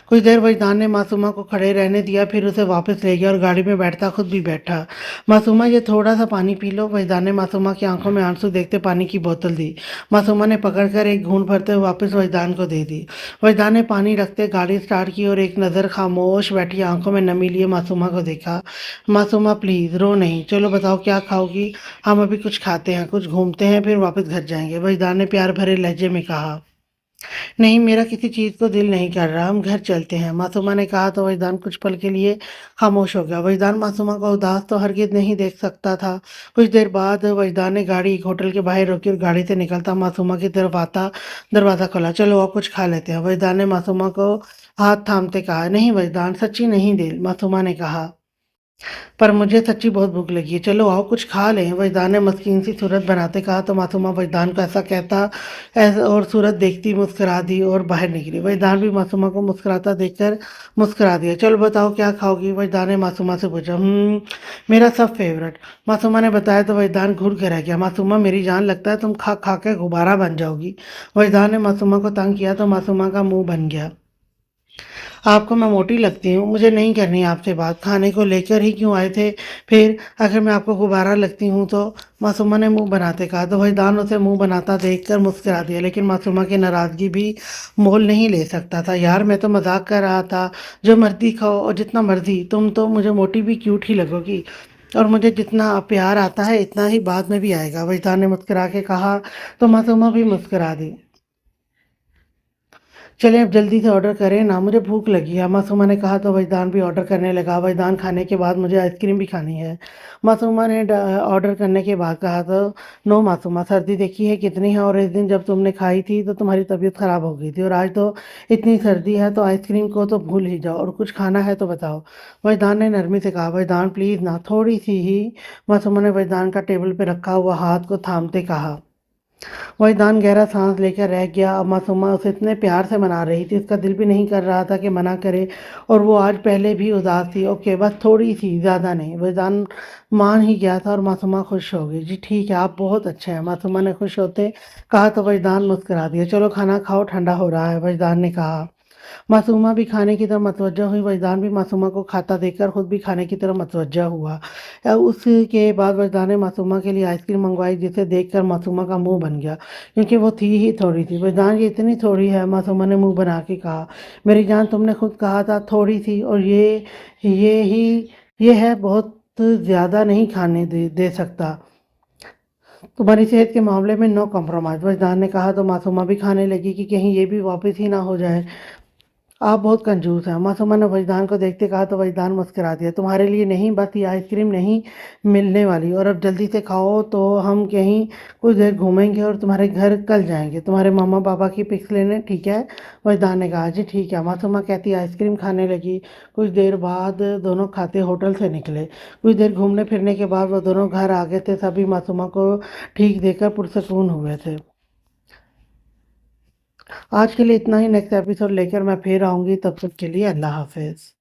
कुछ देर वजदान ने मासूमा को खड़े रहने दिया, फिर उसे वापस ले गया और गाड़ी में बैठता खुद भी बैठा। मासूमा ये थोड़ा सा पानी पी लो, वजदान ने मासूमा की आंखों में आंसू देखते पानी की बोतल दी। मासूमा ने पकड़कर एक घूंट भरते हुए वापस वजदान को दे दी। वजदान ने पानी रखते गाड़ी स्टार्ट की और एक नज़र खामोश बैठी आंखों में नमी लिए मासूमा को देखा। मासूमा प्लीज़ रो नहीं, चलो बताओ क्या खाओगी, हम अभी कुछ खाते हैं, कुछ घूमते हैं, फिर वापस घर जाएंगे, वजदान ने प्यार भरे लहजे में कहा। नहीं मेरा किसी चीज़ को दिल नहीं कर रहा, हम घर चलते हैं, मासूमा ने कहा तो वजदान कुछ पल के लिए खामोश हो गया। वजदान मासूमा का उदास तो हरगिज नहीं देख सकता था। कुछ देर बाद वजदान ने गाड़ी एक होटल के बाहर रोकी और गाड़ी से निकलता मासूमा की तरफ आता दरवाज़ा खोला। चलो और कुछ खा लेते हैं, वजदान ने मासूमा को हाथ थामते कहा। नहीं वजदान, सच्ची नहीं दिल, मासूमा ने कहा, पर मुझे सच्ची बहुत भूख लगी है, चलो आओ कुछ खा लें, वजदान ने मस्कीन सी सूरत बनाते कहा तो मासूमा वजदान को ऐसा कहता ऐसा और सूरत देखती मुस्कुरा दी और बाहर निकली। वजदान भी मासूमा को मुस्कुराता देखकर मुस्कुरा दिया। चलो बताओ क्या खाओगी, वजदान ने मासूमा से पूछा। मेरा सब फेवरेट, मासूमा ने बताया तो वजदान घूर कर रह गया। मासूमा मेरी जान, लगता है तुम खा खा के गुब्बारा बन जाओगी, वजदान ने मासूमा को तंग किया तो मासूमा का मुंह बन गया। आपको मैं मोटी लगती हूँ, मुझे नहीं करनी आपसे बात, खाने को लेकर ही क्यों आए थे फिर, अगर मैं आपको गुब्बारा लगती हूँ तो, मासूमा ने मुंह बनाते कहा तो वहीदान उसे मुंह बनाता देखकर मुस्कुरा दिया, लेकिन मासूमा की नाराज़गी भी मोल नहीं ले सकता था। यार मैं तो मजाक कर रहा था, जो मर्जी खाओ और जितना मर्जी, तुम तो मुझे मोटी भी क्यूट ही लगोगी और मुझे जितना प्यार आता है इतना ही बाद में भी आएगा, वहीदान ने मुस्कुरा के कहा तो मासूमा भी मुस्कुरा दी। चलें अब जल्दी से ऑर्डर करें ना, मुझे भूख लगी है, मासूमा ने कहा तो वजदान भी ऑर्डर करने लगा। वजदान खाने के बाद मुझे आइसक्रीम भी खानी है, मासूमा ने ऑर्डर करने के बाद कहा तो नो मासूमा, सर्दी देखी है कितनी है, और इस दिन जब तुमने खाई थी तो तुम्हारी तबीयत ख़राब हो गई थी और आज तो इतनी सर्दी है तो आइसक्रीम को तो भूल ही जाओ और कुछ खाना है तो बताओ, वजदान ने नरमी से कहा। वजदान प्लीज़ ना, थोड़ी सी ही, मासूमा ने वजदान का टेबल पर रखा हुआ हाथ को थामते कहा। वहीदान गहरा सांस लेकर रह गया। अब मासूमा उसे इतने प्यार से मना रही थी, उसका दिल भी नहीं कर रहा था कि मना करे, और वो आज पहले भी उदास थी। ओके बस थोड़ी सी, ज़्यादा नहीं, वहीदान मान ही गया था और मासूमा खुश हो गई। जी ठीक है, आप बहुत अच्छे हैं, मासूमा ने खुश होते कहा तो वहीदान मुस्कुरा दिया। चलो खाना खाओ, ठंडा हो रहा है, वहीदान ने कहा। मासूमा भी खाने की तरफ मतवज्जा हुई। वजदान भी मासूमा को खाता देखकर खुद भी खाने की तरफ मतवज्जा हुआ। उसके बाद वजदान ने मासूमा के लिए आइसक्रीम मंगवाई, जिसे देखकर मासूमा का मुंह बन गया, क्योंकि वो थी ही थोड़ी थी। वजदान ये इतनी थोड़ी है, मासूमा ने मुंह बना के कहा। मेरी जान, तुमने खुद कहा था थोड़ी थी, और ये है, बहुत ज़्यादा नहीं खाने दे सकता, तुम्हारी सेहत के मामले में नो कॉम्प्रोमाइज़, वजदान ने कहा तो मासूमा भी खाने लगी कि कहीं ये भी वापस ही ना हो जाए। आप बहुत कंजूस हैं। मासूमा ने वजदान को देखते कहा तो वजदान मुस्कुरा दिया। तुम्हारे लिए नहीं, बस ये आइसक्रीम नहीं मिलने वाली, और अब जल्दी से खाओ तो हम कहीं कुछ देर घूमेंगे और तुम्हारे घर कल जाएंगे तुम्हारे मामा पापा की पिक्स लेने, ठीक है? वजदान ने कहा जी ठीक है। मासूमा कहती आइसक्रीम खाने लगी। कुछ देर बाद दोनों खाते होटल से निकले। कुछ देर घूमने फिरने के बाद वो दोनों घर आ गए थे। सभी मासूमा को ठीक देखकर पुरसकून हुए थे। आज के लिए इतना ही। नेक्स्ट एपिसोड लेकर मैं फिर आऊँगी, तब तक के लिए अल्लाह हाफ़िज़।